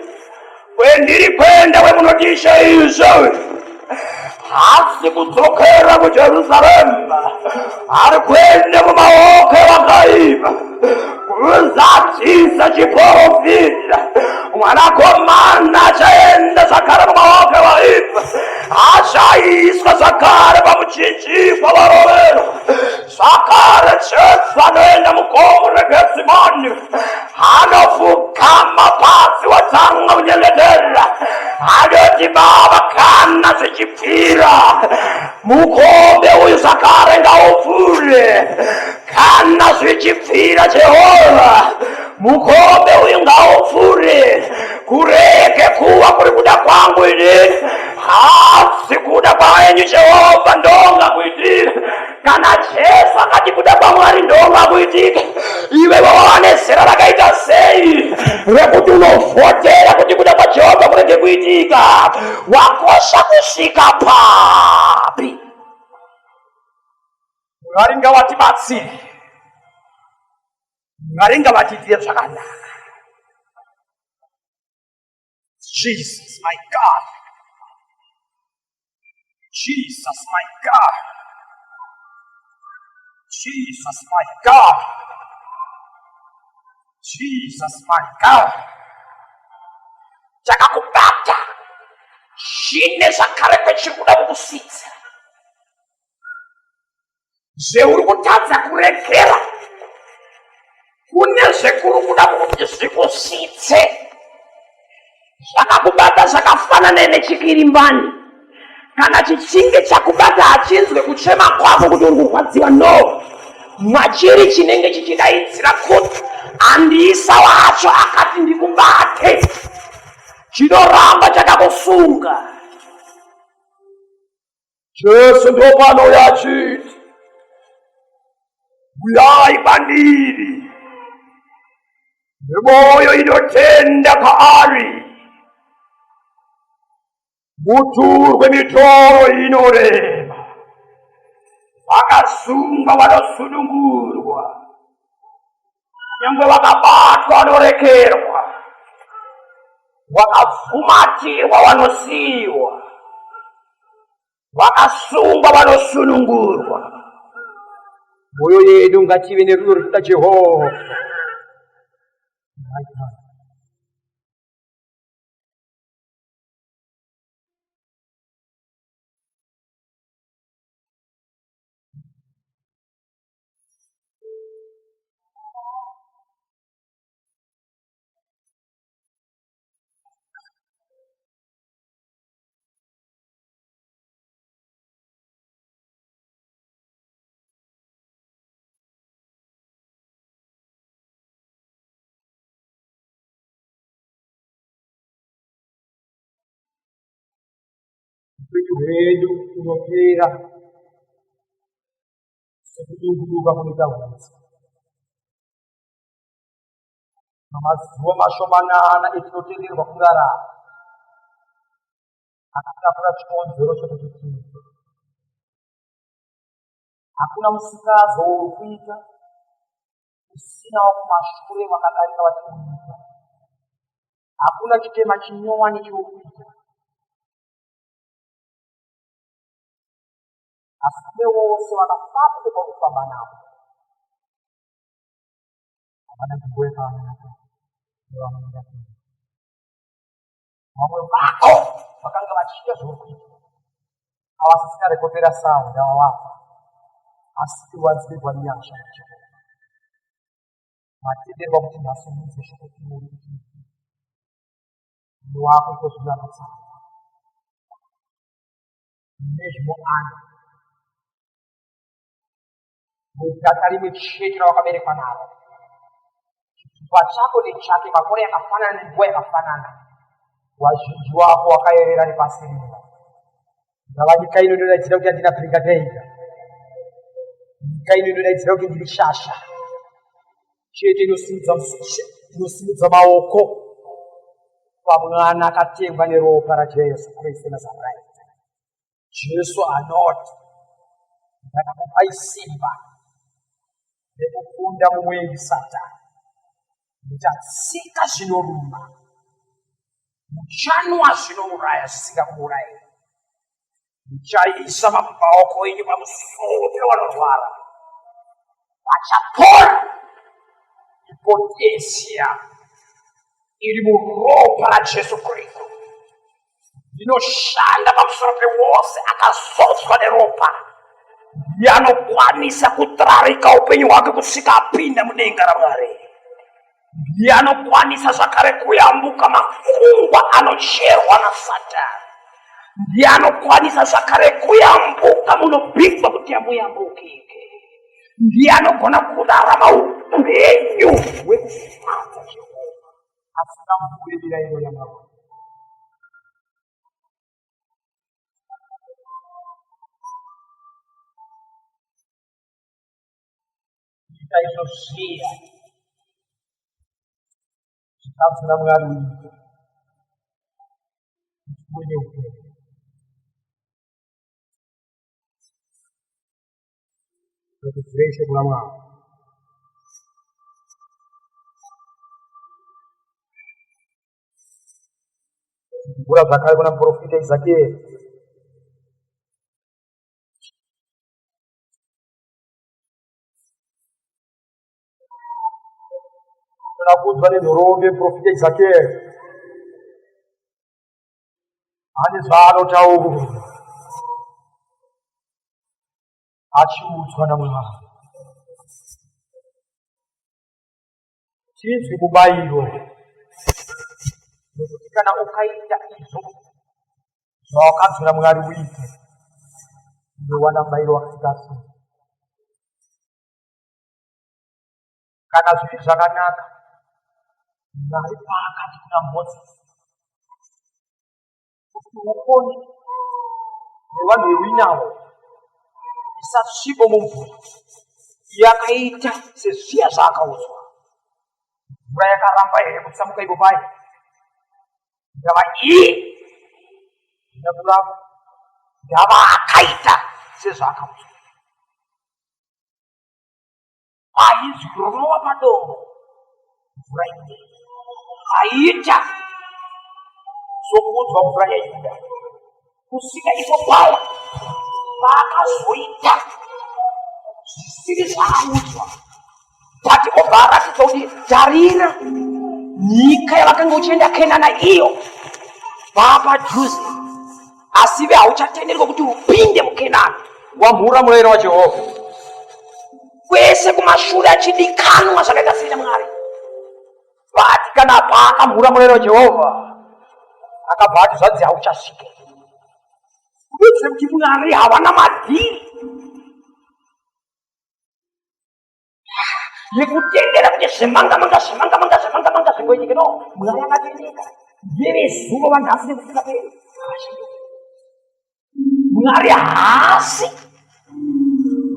Kwendiri kuenda wemunodisha izvo. Asi kudzokera kuJerusarema. Ari kuenda mumaoko evakaipa. Kuzadzisa chiprofita. Mwanakomana achaenda zvakare mumaoko evaipa. Achaiswa zvakare pamuchinjikwa varovero. Zvakare Jesu anoenda mugomo reGetsemani. Anofukama pasi watanga kunyengetera. Anoti Baba, kana zvichipfira mukombe uyu zvakare ngaupfuure. Kana zvichipfira Jehova, mukombe uyu ngaupfuure. Kurege kuva kuri kuda kwangu ini, asi kuda kwenyu Jehova ndonga kuitira. Kana Jesu akati kuda kwaMwari ndonga kuitika, iwe wane zera rakaita sei rekuti unovhotera kuti kuda kwaJehovha kurege kuitika? Wakosha kusvika papi? Mwari ngavatibatsire, Mwari ngavatiitire zvakanaka. Jesus, my God. Jesus, my God. Jesus, my God. Jesus, my God. Chakakubata zvine zvakare kwechikuda kukusitsa, zveuri kutadza kuregera kune zvekuri kuda kuti zvikusitse. Zvakakubata zvakafanana nechikirimbani. Kana chichinge chakubata hachinzwe kuchema kwako kuti uri kurwadziwa, no, mwachiri chinenge chichidaidzira kuti andiisa wacho akati ndikubate, chinoramba chakakusunga. Jesu ndo pano yachiti, uyai kwandiri nemoyo inotenda paari, muturwe mitoro inorema. Vakasungwa vanosunungurwa, nyangwe vakabatwa vanorekerwa, vakapfumatirwa vanosiyiwa, vakasungwa vanosunungurwa. Moyo yedu ngative nerudo rwekuda Jehova. Upetu hwedu unopera sekudunguduka kuita hutsi. Mazuva mashomanana etinotenderwa kurarama akatapura chikonzero chekuti tife. Hakuna musikazo wokuita usinawo kumashure wakadarika vachikuita. hakuna chitema chinyowani chokupita. Asume wose wakafapwe kwa kufamba nao. Apana kuweka wanaka. Ndio wanaenda. Mambo bako wakanga wachika zokupita. Awasisika rekopera sawa ya wawafa. Asiki wazile kwa nyasha. Matende kwa kuti nasumuze shokoti muri. Wako iko sudana sana. Mesmo ano. Mukatari mchitra wakaberekwa nalo. Chifukwa chako ni chake, makore yakafanana, mvua yakafanana. Wazhinji wako wakaerera nepasirira. Ngava nyika ino ndinodaidza kuti handina brigadeira. Nyika ino ndinodaidza kuti ndiri shasha. Chete inosimudza maoko pamwana akatengwa neropa raJesu Kristu Nazareti. Jesu anoti ndakakupai simba rekukunda mumwendi Satani. Muchatsika zvinoruma, muchanwa zvinouraya zvisingakuurayi, muchaisa maoko enyu pamusoro pevanorwara, vachapora. Potencia iri muropa raJesu Kristu rinoshanda pamusoro pewose akazodzwa neropa. Yanokwanisa kutarika upenyu hwake kusvika apinda mudenga raMwari. Yanokwanisa zvakare kuyambuka makungwa anocherwa naSatani. Yanokwanisa zvakare kuyambuka munobhigwa kuti amuyambukike. Ndianogona kurarama upenyu hwekufadza Jehovha asingamvuri mirayiro yaMwari. Nyika izosviya chikafu naMwari mune upenyu. Refreshe kuna Mwari. Mvura dzakare kuna muprofita Ezekiel. Tunakudzwa nedhoronge muprofita Ezekiel. Ane zvaanotaura achiudzwa naMwari. Tinzwi mubayiro, nokuti kana ukaita izvo zvawakanzwa naMwari uite, unowana mubayiro wakasika. Kana zviri zvakanaka, Mwari paakati kuna Mozisi kuti ukone nevanhu vewinawo isasvibo mumvura, yakaita sezviya zvaakaudzwa. Mvura yakaramba here kutsamuka ipo pai? Ndava iye ndakuramba, ndava akaita sezvaakaudzwa. Aizwi ronova padoro, mvura ine aita sokuudzwa mvura yaida. Kusvika ipo pawa paakazoita zvisiri zvaaudzwa, pati obva aratidza kuti tarira, nyika yavakanga uchienda Kenana iyo vapadhuze, asive hauchatenderwa kuti upinde muKenani. Wamhura murayiro waJehovha kwese kumashure achidikanwa zvakaita sei naMwari. Vati kana paakamhura murayiro waJehovha akabva ati zvanzi hauchasvike. Kudetsera kuti Mwari havana madhiri yekutendera kuti zvemangamanga zvingoitike. No, Mwari akatendeka. Ngevezuva vanhasi nekusingaperi. Mwari haasi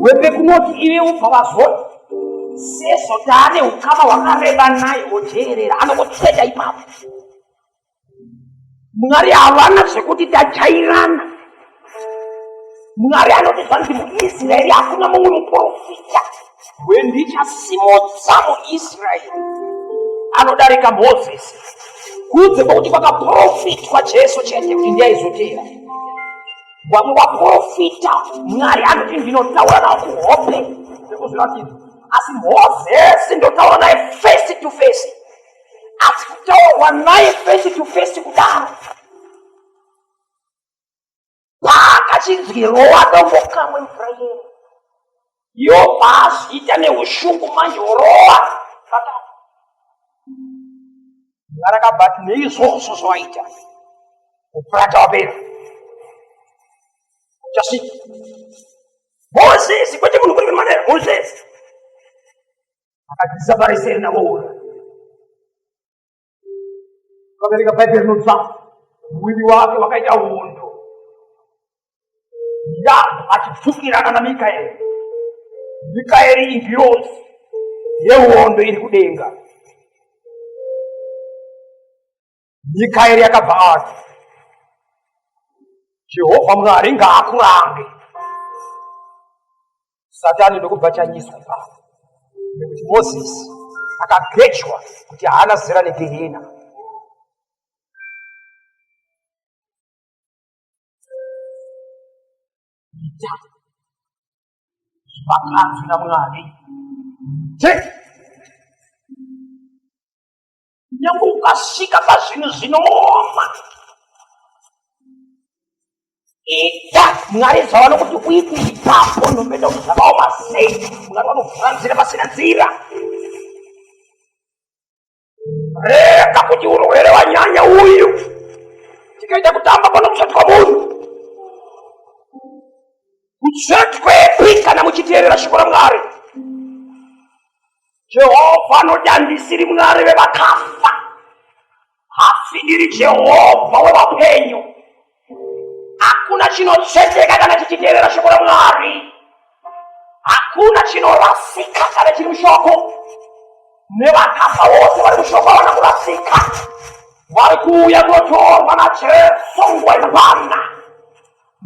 wepekunoti ive ubva vazoti sezvo taane ukama hwakareba naye woteerera, anokutsveta ipapo. Mwari havana zvekuti tajairana. Mwari anoti zvanzi muIsraeri hakuna mumwe muprofita wendichasimudza muIsraeri anodarika Mozisi uze kuti pakaprofitwa Jesu chete kuti ndiyaizotera vamwe vaprofita Mwari anoti ndinotaura nawo kuhope sekuzviratidza asi Mozisi ndotaura naye face to face asi kutaurwa naye face to face kudaro pakachinzwi rowa dombo kamwe mvura yero iyo basi ita neushungu manje rowa patatu ngarakabhati neizvozvo zvaita kupurata wapera chasvika Mozisi kwete munhu kuri manera Mozisi akadzisapariseri navoura kabereka bhaibheri rinotsa mwiri wake wakaita hondo ndabva achipfukirana naMikaeri. Mikaeri ingirozi yehondo iri kudenga. Mikaeri akabva ati Jehovha Mwari ngaakurange. Satani ndokubva chanyiswa ipapo nekuti Mozisi akagechwa kuti haana zera neGehena. Vakanzwi naMwari nyangwe ukasvika pazvinhu zvinooma ita Mwari zvawa nokuti uite ipapo nomenda kuti zvakaoma sei. Mwari vanovhura nzira pasina nzira. Rega kuti urwere wanyanya uyu tikaita kutamba pano kushatwa munhu kutsvetwepi kana muchiteerera shoko raMwari. Jehovha anodandisiri Mwari vevakafa, hafiniri Jehovha wevapenyu. Hakuna chinotsveteka kana chichiteerera shoko raMwari. Hakuna chinorasika kana chiri mushoko. Nevakafa vose vari mushoko havana kurasika. Vari kuuya kunotorwa naJesu nguva inokwana.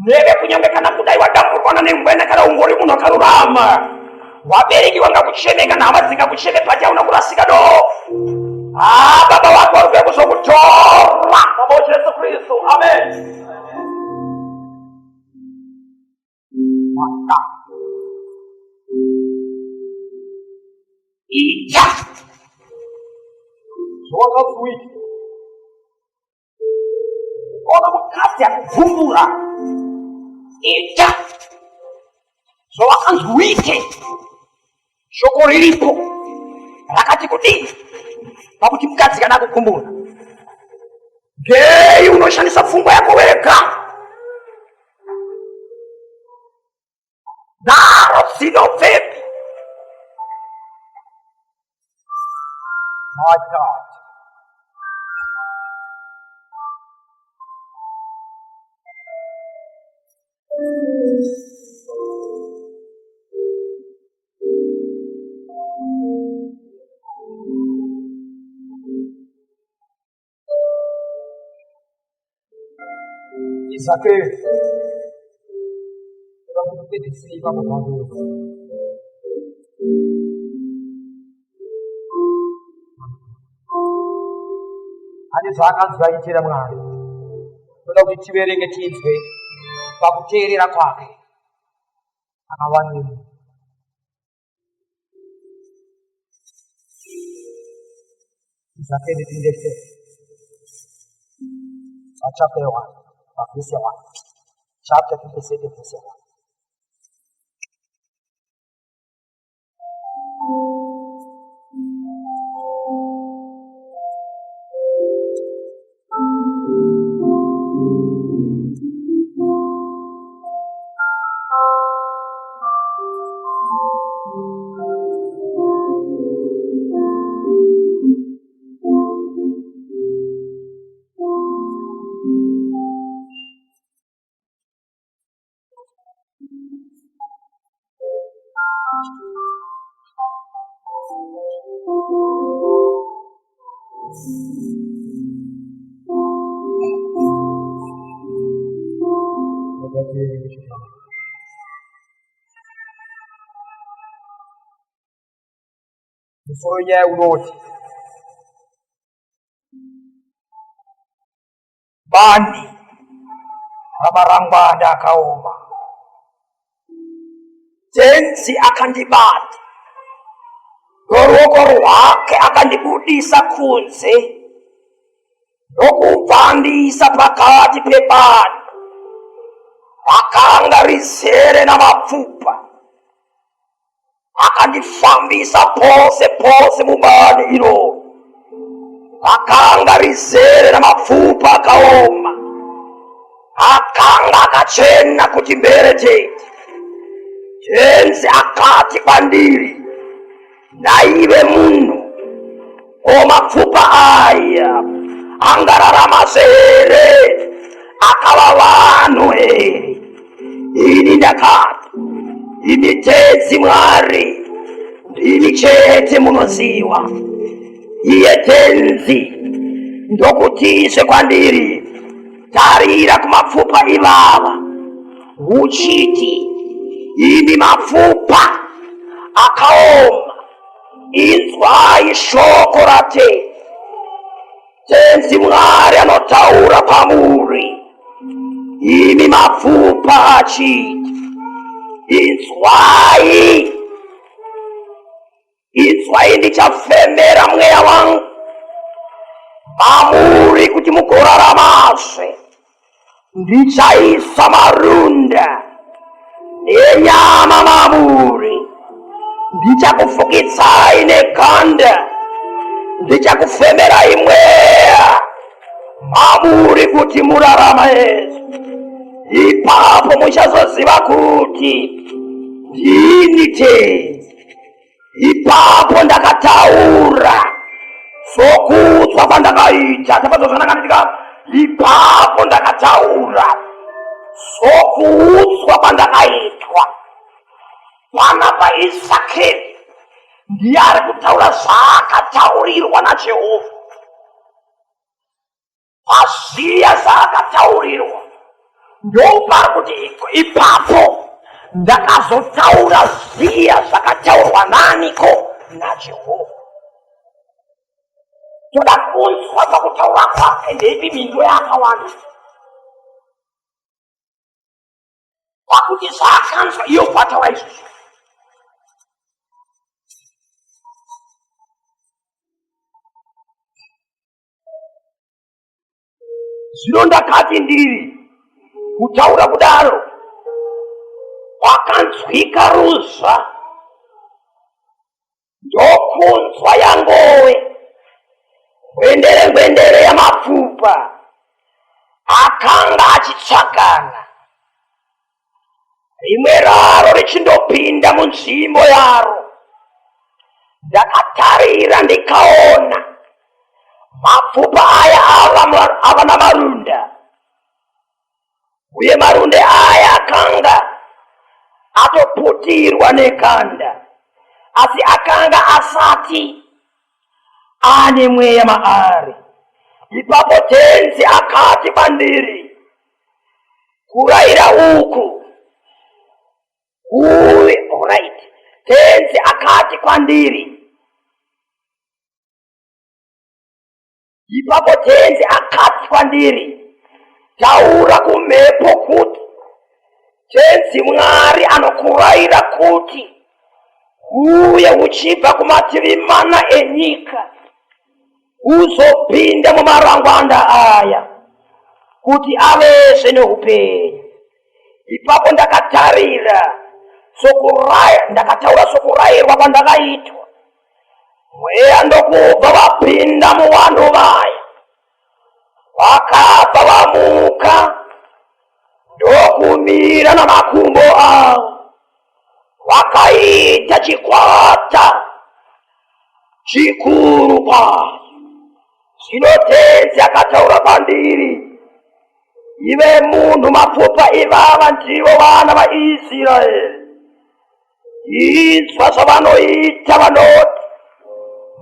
Neve kunyange kana kudai wadamburwana nengwena kana ungori munhu akarurama. Vabereki vangakuchemeka nehama dzingakucheme pati hauna kurasika do. Baba vako vari kuuya kuzokutora Baba Jesu Kristu. Amen. Ita zvawakazuita ona mukadzi akubvumbura ita zvawakanzwite shoko riripo rakati kudini pakuti mukadzi kana akukumbura ngei unoshandisa pfungwa yako wega daro dzinobvepi. My God. Isake, kamu kupedisi kamu bagus. Ane zvakanzwa ichira Mwari toda kuti tiverenge tinzwe pakuteerera kwake akawanira. Isake tindese chapter 1 verse 1 chapter 27 verse 1. Musoro nyaya unoti bani ramarangwanda akaoma. Tenzi akandibata noruoko rwake akandibudisa kunze nokubvandisa pakati pebani rakanga rizere namapfupa. Akandifambisa pose pose mubani iro rakanga rizere namapfupa akaoma, akanga akachena kuti mberete. Tenzi akati kwandiri, naive munhu, ko mapfupa aya angararama here akava vanhu here? Ini ndakati, imi Tenzi Mwari, ndimi chete munoziva. Iye Tenzi ndokutise kwandiri, tarira kumapfupa ivava uchiti, imi mapfupa akaoma, inzwai shoko rate. Tenzi Mwari anotaura pamuri, imi mapfupa achiti, inzwai, inzwai ndichafemera mweya wangu mamuri kuti mugoraramaswe. Ndichaisa marunda nenyama mamuri, ndichakufukitsai neganda, ndichakufemerai mweya mamuri kuti murarama Yesu. Ipapo muchazoziva kuti ndini Tenzi. Ipapo ndakataura sokutswa kwandakaita. Tapazozvanakanitika, ipapo ndakataura sokutswa kwandakaitwa. Pana paIsakeri ndiye ari kutaura zvaakataurirwa naJehovha. Paziya zvaakataurirwa ndopari kuti ipapo ndakazotaura ziya zvakataurwa naniko? naJehovha. Toda kunzwa pakutaura kwake ndeipi mindo yakawanda, pakuti zvaakanzwa iyo kwataura izvozvo. Zvino ndakati ndiri kutaura kudaro kwakanzwika ruzva, ndokunzwa yangowe ngwendere yamapfupa akanga achitsvakana, rimwe raro richindopinda munzvimbo yaro. Ndakatarira ndikaona mapfupa aya ava namarunda, uye marunda aya akanga atoputirwa neganda, asi akanga asati ane mweya maari. Ipapo Tenzi akati kwandiri, kurayira uku right. Tenzi akati kwandiri, ipapo Tenzi akati kwandiri, taura kumhepo kuti Tenzi Mwari anokurayira kuti uye uchibva kumativi mana enyika uzopinda mumarangwanda aya kuti avese neupenyu. Ipapo ndakatarira ndakataura sokurayirwa kwandakaitwa. Mweya ndokubva vapinda muvanhu vaya, vakabva vamuka ndokumira namakumbo avo, vakaita chikwata chikuru kwazvo. Zvino Tenzi akataura kwandiri, ive munhu, mapfupa ivava ndivo vana vaIsraeri. Inzwa zvavanoita, vanoti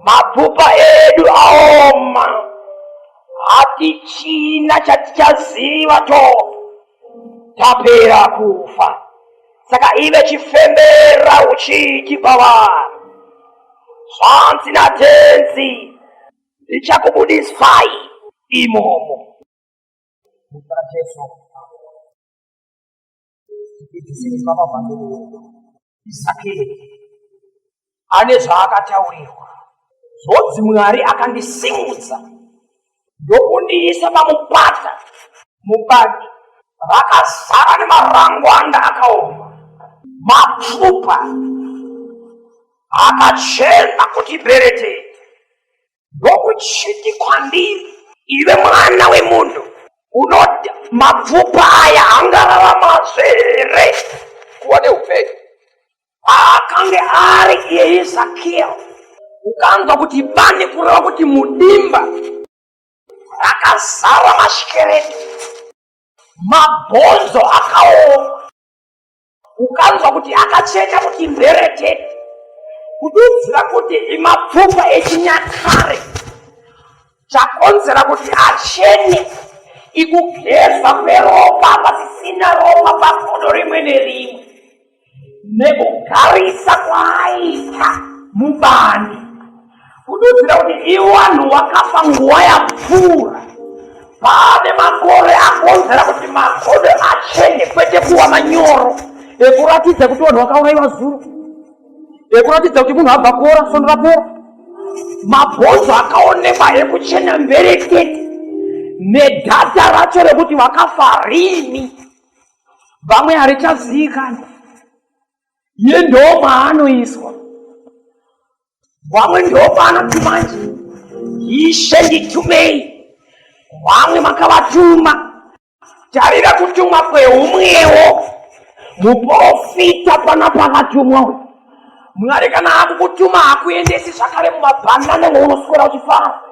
mapfupa edu aoma, hatichina chatichaziva, tapera kufa. Saka ive chifembera uchiti pavanhu, zvanzi naTenzi, ndichakubudisai imomo. Mutara Jesu. Sisi baba bandu. Isakiri. Ane zvakatauriwa. Zvodzi Mwari akandisimudza ndokundiisa pamupata mubani rakazara nemarangwanda akaoma, mapfupa akachena kuti berete. Ndokuchiti kwandiri, iwe mwana wemunhu, unoti mapfupa aya angararama here kuva neupenyu? Akange ari iye Zakeo, ukanzwa kuti bani kureva kuti mudimba rakazara mashikereti, mabhonzo akaoma, ukanzwa kuti akachena kuti mberetete, kududzira kuti imapfupa echinyakare. Chakonzera kuti achene ikugezwa kweropa pasisina ropa pagodo rimwe nerimwe, nekugarisa kwaaita mubani, kududzira kuti iwanhu wakafa nguva yapfuura. Pane makore akonzera kuti magodo achene, kwete kuwa manyoro ekuratidza kuti vanhu vakauraiwa zuro, ekuratidza kuti munhu abva kuora sondo rapera. Mabhonzo akaonekwa ekuchena mberekete, nedhata racho rekuti vakafa rini, vamwe harichazivikanwa. Iye ndo maanoiswa, vamwe ndo paanoti manje Ishe nditumei, vamwe makavatuma. Tarira kutumwa kweumwewo muprofita pana pakatumwawo. Mwari kana akukutuma hakuendesi zvakare mumabhanana maunoswera uchifara.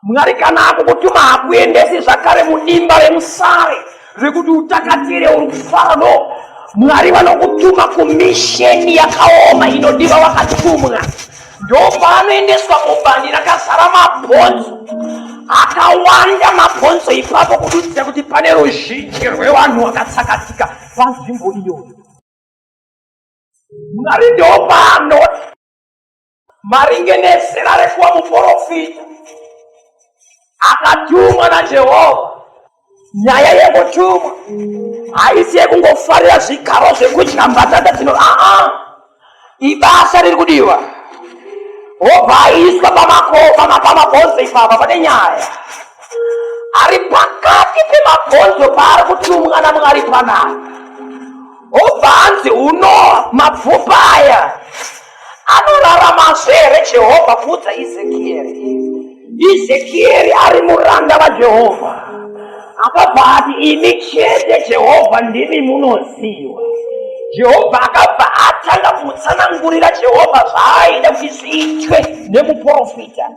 Mwari kana akukutuma hakuendesi zvakare mudimba remusare rekuti utakatire uri kufara. No, Mwari vanokutuma kumisheni yakaoma inodiwa wakatumwa. Ndo paanoendeswa mubani rakazara mabhonzo akawanda. Mabhonzo ipapo kududzira kuti pane ruzhinji rwevanhu vakatsakatika panzvimbo iyoyo. Mwari ndo paanoti maringe nezera rekuva muprofita akatumwa naJehovha. Nyaya yekutumwa haisi yekungofarira zvigaro zvekudya mbatata dzino, ibasa riri kudiwa. Obva aiswa pamabhonzo ipapa pane nyaya. Ari pakati pemabhonzo paari kutumwa naMwari panapa. Obva anzi uno mapfupa aya anorarama here Jehovha kuudza Ezekieri ari muranda waJehovha. Akabva ati imi chete Jehovha ndimi munoziva. Jehovha akabva atanga kumutsanangurira Jehovha zvaaida kuti zviitwe nemuprofita.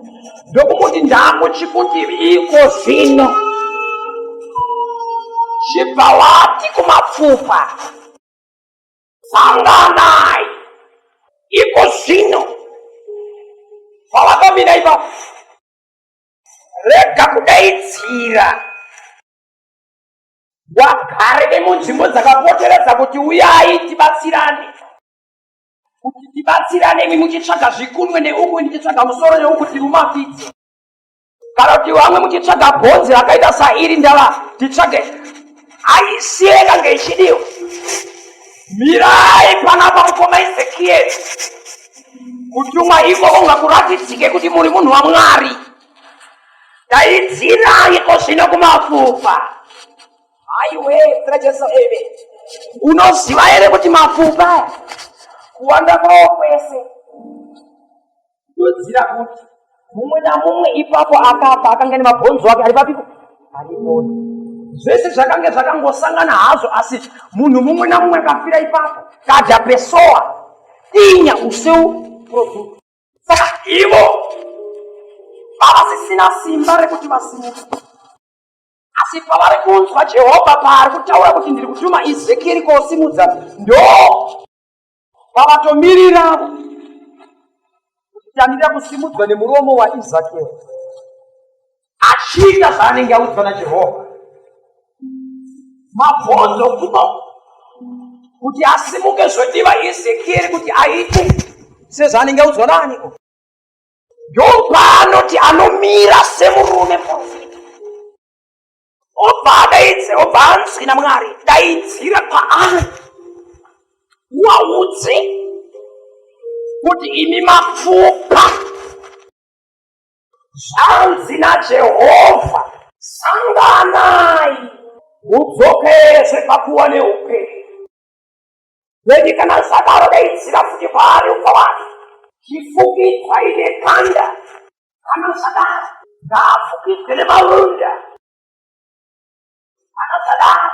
Ndokumuti ndakuchikuti iko zvino chibva wati kumapfupa, sanganai. Iko zvino pavakamira ipapo, rega kudaidzira wagare nemunzvimbo dzakapoteredza kuti uyai tibatsirane, kuti tibatsirane imi muchitsvaga zvikunwe neumwe ndichitsvaga musoro neuku tirumafidze, kana kuti vamwe muchitsvaga bhonzi rakaita sairi ndava titsvage. Aisiyeka ngeichidiwa. Mirai panapa mukoma Ezekieri, kutumwa ikoko ngakuratidzike kuti muri munhu waMwari. Daidzirai iko zvino kumapfupa. Aiwe, Jesu eve. Unoziva here kuti mapfupa kuwanda kwawo kwese ndodzira kuti mumwe namumwe ipapo akafa akanga nemabhonzo ake ari papiko? Aripo. Zvese zvakange zvakangosangana hazvo, asi munhu mumwe namumwe akafira ipapo. Kadha Pessoa tinha o seu produto. Saka ivo havasisina simba rekuti vasimuke, asi pavari kunzwa Jehovha paari kutaura kuti ndiri kutuma Ezekieri kosimudza, ndo vavatomirirawo kuti tanira kusimudzwa nemuromo waEzekieri achiita zvaanenge audzwa naJehovha. Mabhonzo kuno kuti asimuke zvodiwa Ezekieri kuti aite sezvaanenge audzwa nani. Ndo paanoti anomira semurume profita. Obva daitse na mwari daitsira paari waudze kuti imi mapfupa zvanzi naJehovha, sanganai mudzokere pakuva neupenyu. Wedi kana sadaro daitsira futi paari ukawani chifukidzwa ine kanda, kana sadaro ngaafukidzwe nemarunda, kana sadaro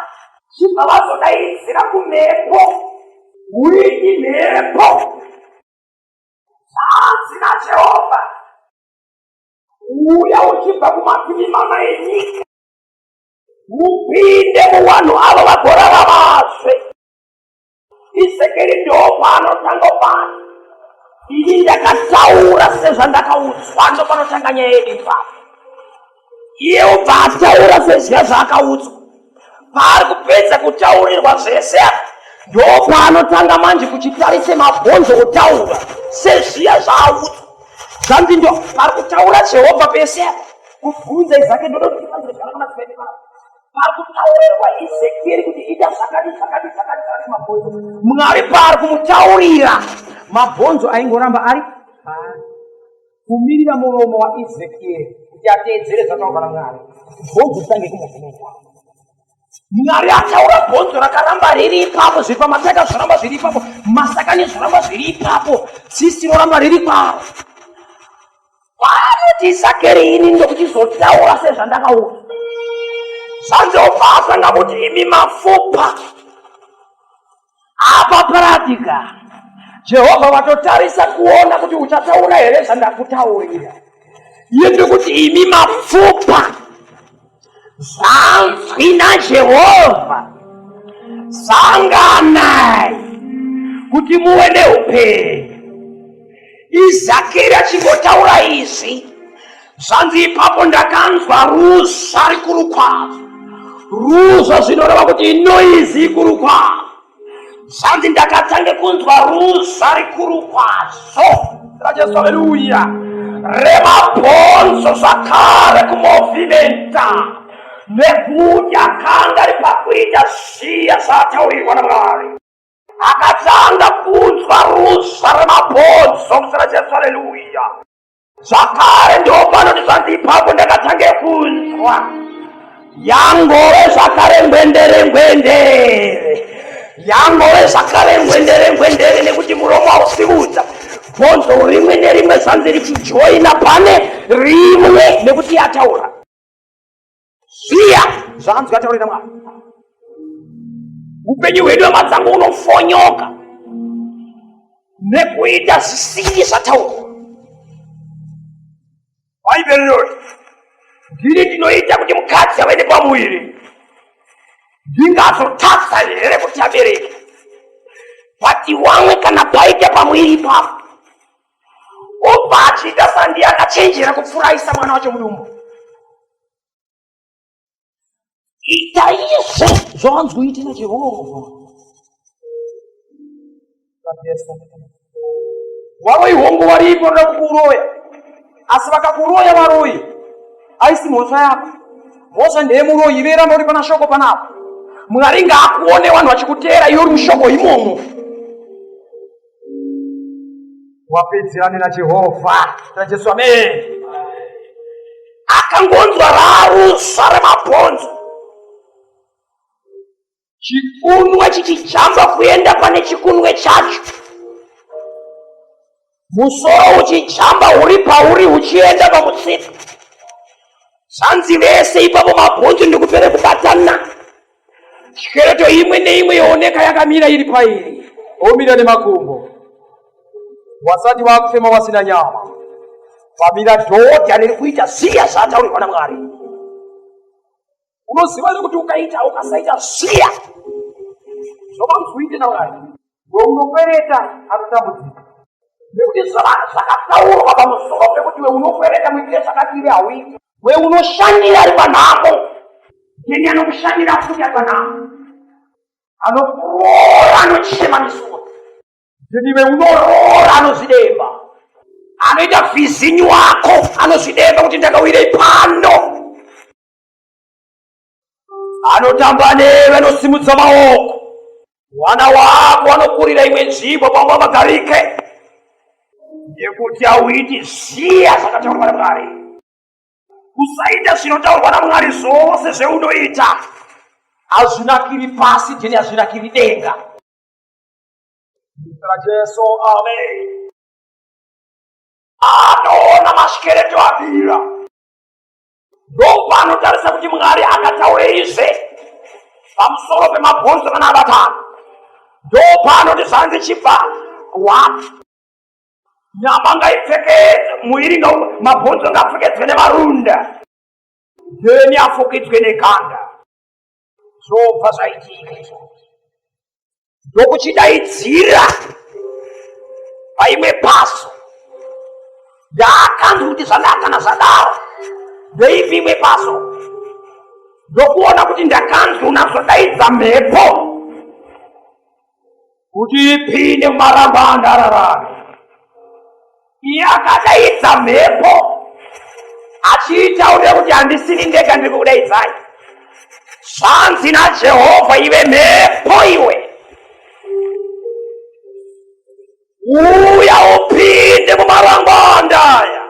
chibva vazodaitsira kumhepo uini mhepo. Zvanzi naJehovha, uya uchibva kumativi mana enyika upinde muvanhu avo vagoraravazve. Isekeri ndopanotanga pano. Ini ndakataura sezvandakaudzwa, ndopanotanga nyaya yedu ipapo. Iye ubva ataura sezviya zvaakaudzwa. Paari kupedza kutaurirwa zvese ndopanotanga manje kuchitarise mabhonzo kutaura sezviya zvaaudzwa. Zvanzi ndo pari kutaura Jehovha pese kubvunza Izake pari kutaurirwa Ezekieri kuti ita zvakati mabhonzo. Mwari pari kumutaurira mabhonzo aingoramba ari kumirira muromo waEzekieri kuti ateedzere zvataurwa naMwari. Bhonzo ritange kumuvhenekwa. Mwari ataura bhonzo rakaramba riri ipapo, zvipamataka zvoramba zviri ipapo, masakani zvoramba zviri ipapo, tsitsi roramba riri kwaro. Vanoti Zakeri ini ndokuchizotaura sezvandakaura. Zvanzi obva kuti imi mapfupa apa paratika. Jehovha vatotarisa kuona kuti uchataura here zvandakutaurira. Iye ndikuti imi mapfupa, zvanzi naJehovha, sanganai kuti muve neupenyu. Izakeri achingotaura izvi, zvanzi ipapo ndakanzwa ruzha rikuru kwazvo. Ruzha zvinoreva kuti noizi ikuru kwazvo. Zvanzi ndakatanga kunzwa ruzha rikuru kwazvo. Jesu, haleluya. Remabhonzo zvakare kumovhimenta nekuti akanga ari pakuita zviya zvaataurirwa naMwari. Akatanga kunzwa ruzha remabhonzo kusara Jesu, haleluya. Zvakare ndopanoti zvanzi ipapo ndakatanga kunzwa yangove zvakare ngwendere. Yangove zvakare ngwendere nekuti muromo hausiudza. Bhonzo rimwe nerimwe zvanzi richijoina pane rimwe nekuti yataura zviya zvanzi ataurira Mwari. Upenyu hwedu amadzangu unofonyoka nekuita zvisiri zvataurwa. Vaibherirori ndini ndinoita kuti mukadzi ave nepamuviri ndingazotadza here kuti abereke. Pati wamwe kana paita pamuviri ipapo obva achiita sandi akachenjera kupfuraisa mwana wacho mudumbu. Ita izve zvawanzwa kuita naJehovha. Waroi hongu varipo noda kukuroya, asi vakakuroya varoi aisi mhosva yako. Mhosva ndeyemuroi, veramba uri pana shoko panapo. Mwari ngaakuone vanhu vachikuteera iwe uri mushoko imomo. Wapedzerane naJehovha. Jesu, amen. Akangonzwa raruzha remabhonzo, chikunwe chichijamba kuenda pane chikunwe chacho, musoro uchijamba uri pauri uchienda pamutsipa. Zvanzi vese ipapo mabhonzo ndikupere kubatana. Chikereto imwe neimwe yooneka yakamira iri pairi. Omira nemakumbo. Wasati wakufema wasina nyama. Pamira dhodha riri kuita zviya zvaataurirwa naMwari. Unoziva kuti ukaita ukasaita zviya zvomanzwite naMwari, weunokwereta anotambudzika. Nekuti zvakataurwa pamusoro pekuti weunokwereta muitire zvakati ive hauiti. Weunoshandira ari panhamo ndiye anokushandira futi ari panhamo. Anokuroora anochema misoro. Ndiwe unoroora anozvidemba. Anoita vhizinyu wako anozvidemba kuti ndakawire pano. vanotamba newe nosimudza maoko, vana vako vanokurira imwe nzvimbo pamba vagarike, nekuti hauiti ziya zvakataurwa naMwari. Usaita zvinotaurwa naMwari zvose zveunoita hazvinakiri pasi teni hazvinakiri denga. Jesu, amen. Anoona mashereto abira, ndopanotarisa kuti Mwari akataura izvi pamusoro pemabhonzo kana vatano. Ndopanoti zvanzi chibva nyama ngaipfekedzwe, muiri mabhonzo ngapfekedzwe nemarunda, dheni afukidzwe neganda. Zvobva zvaitika izvozvo. Ndokuchidaidzira paimwe paso, ndakanzwa kuti zvadakana zvadaro ndeibva imwe paso, ndokuona kuti ndakanzwa unazodaidza mhepo kuti ipinde mumarambanda ararame. Iye akadaidza mhepo achiitaura kuti handisini ndega ndiri kudaidzai, zvanzi naJehovha, iwe mhepo iwe, uya upinde mumarambanda aya.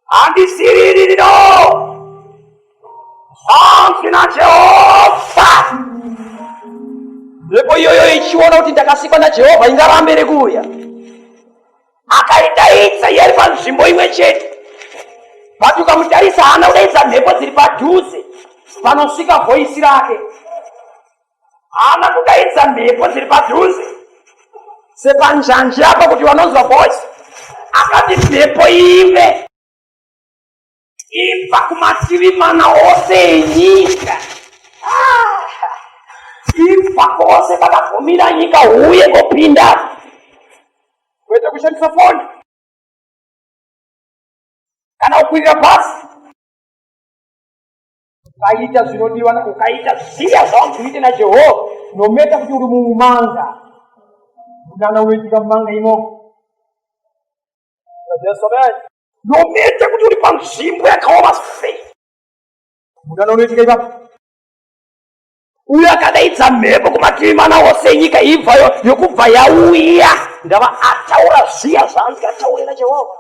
Handisiriri no, zvanzi naJehovha. Mhepo iyoyo ichiona kuti ndakasikwa naJehovha ingarambe nekuuya, akaidaidza yari panzvimbo imwe chete. Bati ukamutarisa haana kudaidza mhepo dziri padhuze panosvika vhoisi rake, haana kudaidza mhepo dziri padhuze sepanjanji apa kuti vanonzwa voice. Akati mhepo ive ibva kumativi mana ose enyika, ibva kwose pakagumira nyika, uye kopinda, kwete kushandisa foni kana kukwirira bhazi. Ukaita zvinodiwa, ukaita ziya zvaungaite naJehovha, nometa kuti uri mumanga, munana unoitika mumanga imo. Nometa kuti uri panzvimbo yakaoma sei, munana unoitika ipapo. Uye akadaidza mhepo kumativi mana ose enyika, ibvayo yokubva yauya, ndava ataura ziya zvanzi ataure naJehovha.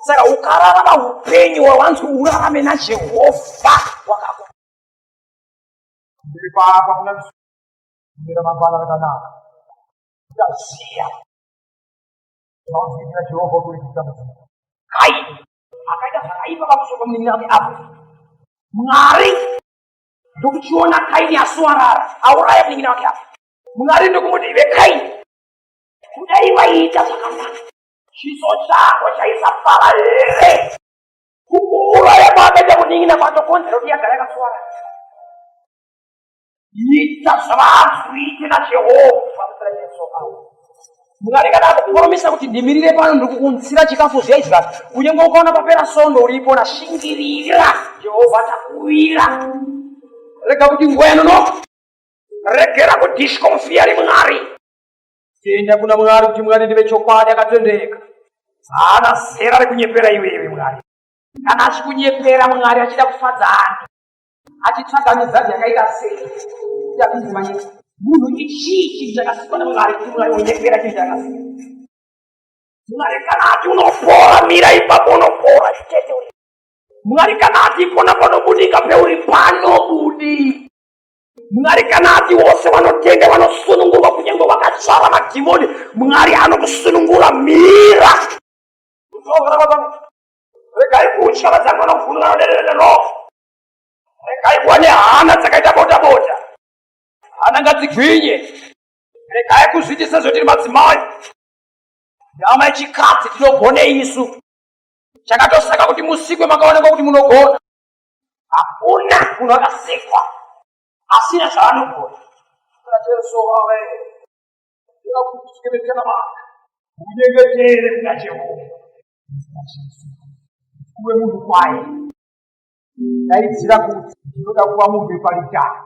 Saka ukararama upenyu hwawanzi urarame naJehovha wakako. Ndiri papa kuna mabala akanaka. Ndaziya zvanzi naJehovha kuitika mudzimba. Kaini akaita zvakaipa pamusoro pamunin'ina wake Abheri. Mwari ndokuchiona Kaini aswarara, auraya munin'ina wake Abheri. Mwari ndokumuti, iwe Kaini, kudai waiita zvakanaka, chiso chako chaisafara here kukuuraya kwakaita munin'ina kwatokonzera kuti yagara yakaswarara. Ita zvavanzi uite naJehovha muzita raJesu. Mwari kana akupromisa kuti ndimirire pano ndiri kukunzira chikafu zvaIsraeri, kunyange ukaona papera sondo uripo, nashingirira, Jehovha atakuwira. Rega kuti nguva yanonoka, regera kudiskomfiyari Mwari. Tenda kuna Mwari kuti Mwari ndive chokwadi akatendeka. Haana zera rekunyepera iwewe Mwari. Kana achikunyepera Mwari achida kufadza ani, achitsvaga mizadzi yakaita sei, yapinzi manyika. Munhu ichii chinhu chakasikwa naMwari kuti Mwari unyepera chinhu chakasiya. Mwari kana ati unopora, mira ipapo unopora chitete uri. Mwari kana ati ipona panobudika peuri, panobudika. Mwari kana ati wose vanotenda vanosunungurwa, kunyange vakadzvara madhimoni, Mwari anokusunungura, mira. Regai kutya vadzangu vanovhunduka vanoderera neroho. Regai kuva nehana dzakaita bota bota. Hana ngadzigwinye. Regai kuzviitisa zvotiri madzimai. Nyama yechikadzi tinogone isu. Chakatosaka kuti musikwe makaonekwa kuti munogona. Hakuna munhu akasikwa asina zvaanogona. Unyengetere kuna Jehovha. Uwe munhu kwaye. Daidzira kuti ndinoda kuva munhu weparitano,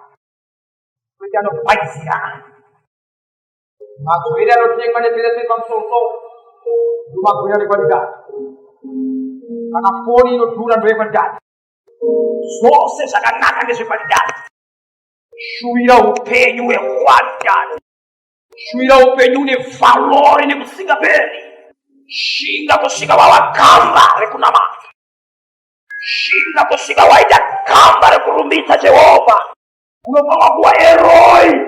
kwete anobhadzirana. Magwere anotengwa neperese pamusoro ndomagwere aneparitano. Kana foni inodhura ndoyeparitano. zose zvakanaka ngezvepadidari. Shuvira upenyu hwekwandani, shuvira upenyu une valori nekusingaperi. Shinga kusvika wawakamba rekunamata, shinga kusvika waita kamba rekurumbidza Jehovha. Unofanwa kuva heroi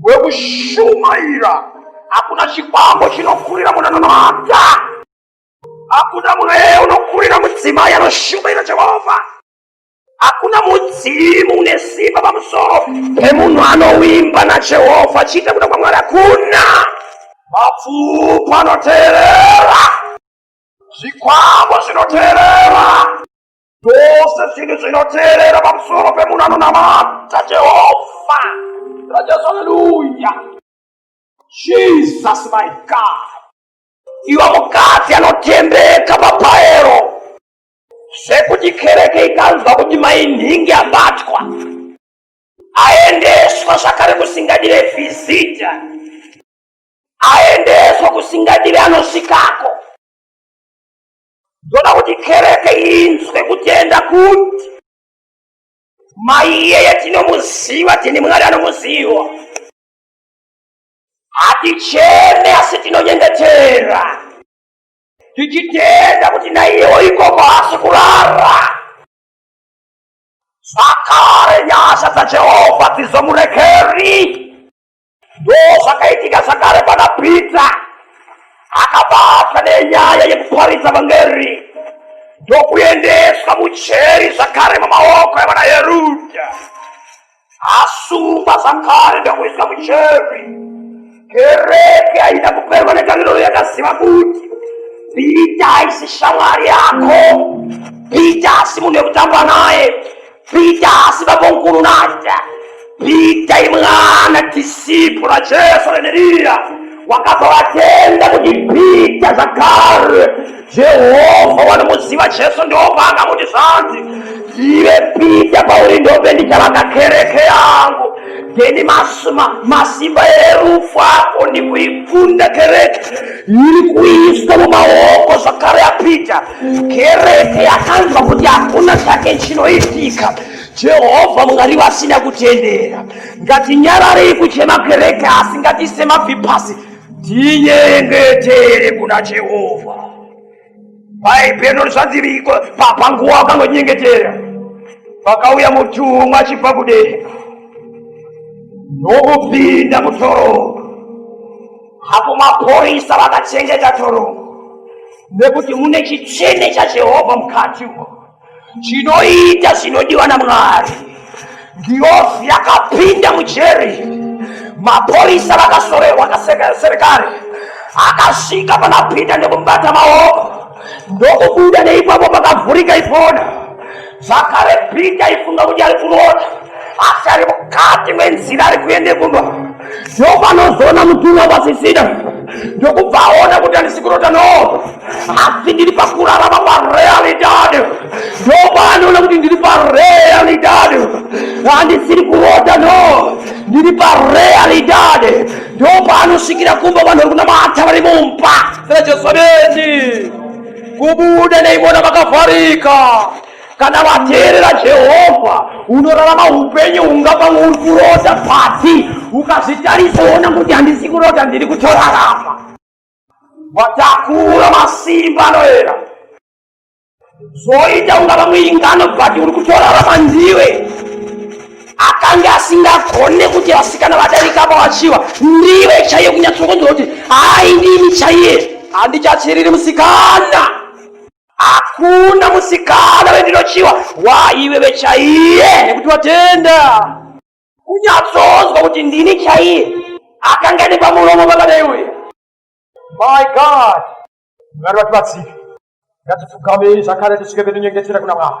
wekushumaira. Hakuna chikwambo chinokurira munanamata, hakuna mweya unokurira mudzimai anoshumaira Jehovha. Hakuna mudzimu une simba pamusoro pemunhu anowimba naJehovha achiita kuda kwaMwari. Hakuna. Mapfupa anoteerera, zvikwambo zvinoteerera, zvose zvinhu zvinoteerera pamusoro pemunhu anonamata Jehovha. Haleluya. Jesus my God. Iwe mukadzi anotembeka papaero, sekuti kereke ikanzwa kuti mainhingi abatwa, aendeswa zvakare kusingadire vhizita, aendeswa kusingadire anosvikako. Ndoda kuti kereke inzwe kutenda kuti mai iyeye tinomuziva, tine Mwari anomuziva. Hatichene asi tinonyengetera, tichitenda kuti naiyewo ikoko hasi kurara. Zvakare nyasha dzaJehovha dzizomurekeri. Ndo zvakaitika zvakare pana Pita, akabatwa nenyaya yekuparidza vhangeri, ndokuendeswa mucheri zvakare mumaoko evana Herudha. Asungwa zvakare ndokuiswa mucheri. Kereke haida kuperwa netariro yakaziva kuti Pita haisi shamwari yako, Pita hasi munhu wekutamba naye, Pita hasi vavongununata, Pita imwana disipo raJesu reneriya. Wakabva watenda kuti Pita zvakare Jehovha wanomuziva Jesu ndobva kuti zvanzi, iwe Pita pauri ndobe ndichavaka kereke yangu, ndeni masimba erufu ako ndikuikunda kereke iri kuiswa mumaoko zvakare yaPita. Kereke yakanzwa kuti hakuna chake chinoitika, Jehovha Mwari vasina kutendera. Ngatinyararei kuchema kereke asi ngatiise mabvi pasi, tinyengetere kuna Jehovha. Bhaibheri zvanzi panguva wakangonyengetera, pakauya mutumwa achibva kudenga ndokupinda mutorongo. Hapo mapurisa vakachengeta torongo nekuti mune chitsvene chaJehovha mukati umo chinoita zvinodiwa naMwari. Ngiozi yakapinda mujeri, mapurisa vakasorerwa kaserekare, akasvika pana Pita ndokumubata maoko, ndokubuda neipapo pakavhurika ipona. Zvakare Pita aifunga kuti ari kurota, asi ari mukati mwenzira ari kuende kumba. Ndopanozoona mutumwa wasisina, ndokubva aona kuti handisi kurota no, asi ndiri pakurarama parealidade. Ndopanoona kuti ndiri parealidade, handisiri kurota no, ndiri parealidade. Ndopanosvikira kumba vanhu vari kunamata vari mumba. Sera Jesu amendi kubuda neimona vakavharika. Kana vateerera Jehovha unorarama upenyu hunga pamwe uri kurota pasi, ukazvitarisa uona kuti handisi kurota, ndiri kutorarama. Watakura masimba anoera, zoita unga pamwe ingano bhati uri kutorarama ndiwe. Akanga asingagone kuti vasikana vadarikapo vachiva, ndiwe chaiye kunyatsokonzwa kuti hai ndimi chaiye, handichachiriri musikana. Hakuna musikana wendinochiwa, waiwewe chaiye nekuti watenda. Kunyatsonzwa kuti ndini chaiye, akanga ane pamuromo vakadaiwe. My God, Mwari vatibatsire, ngatifukame zvakare tisvike petinonyengetera kuna Mwari.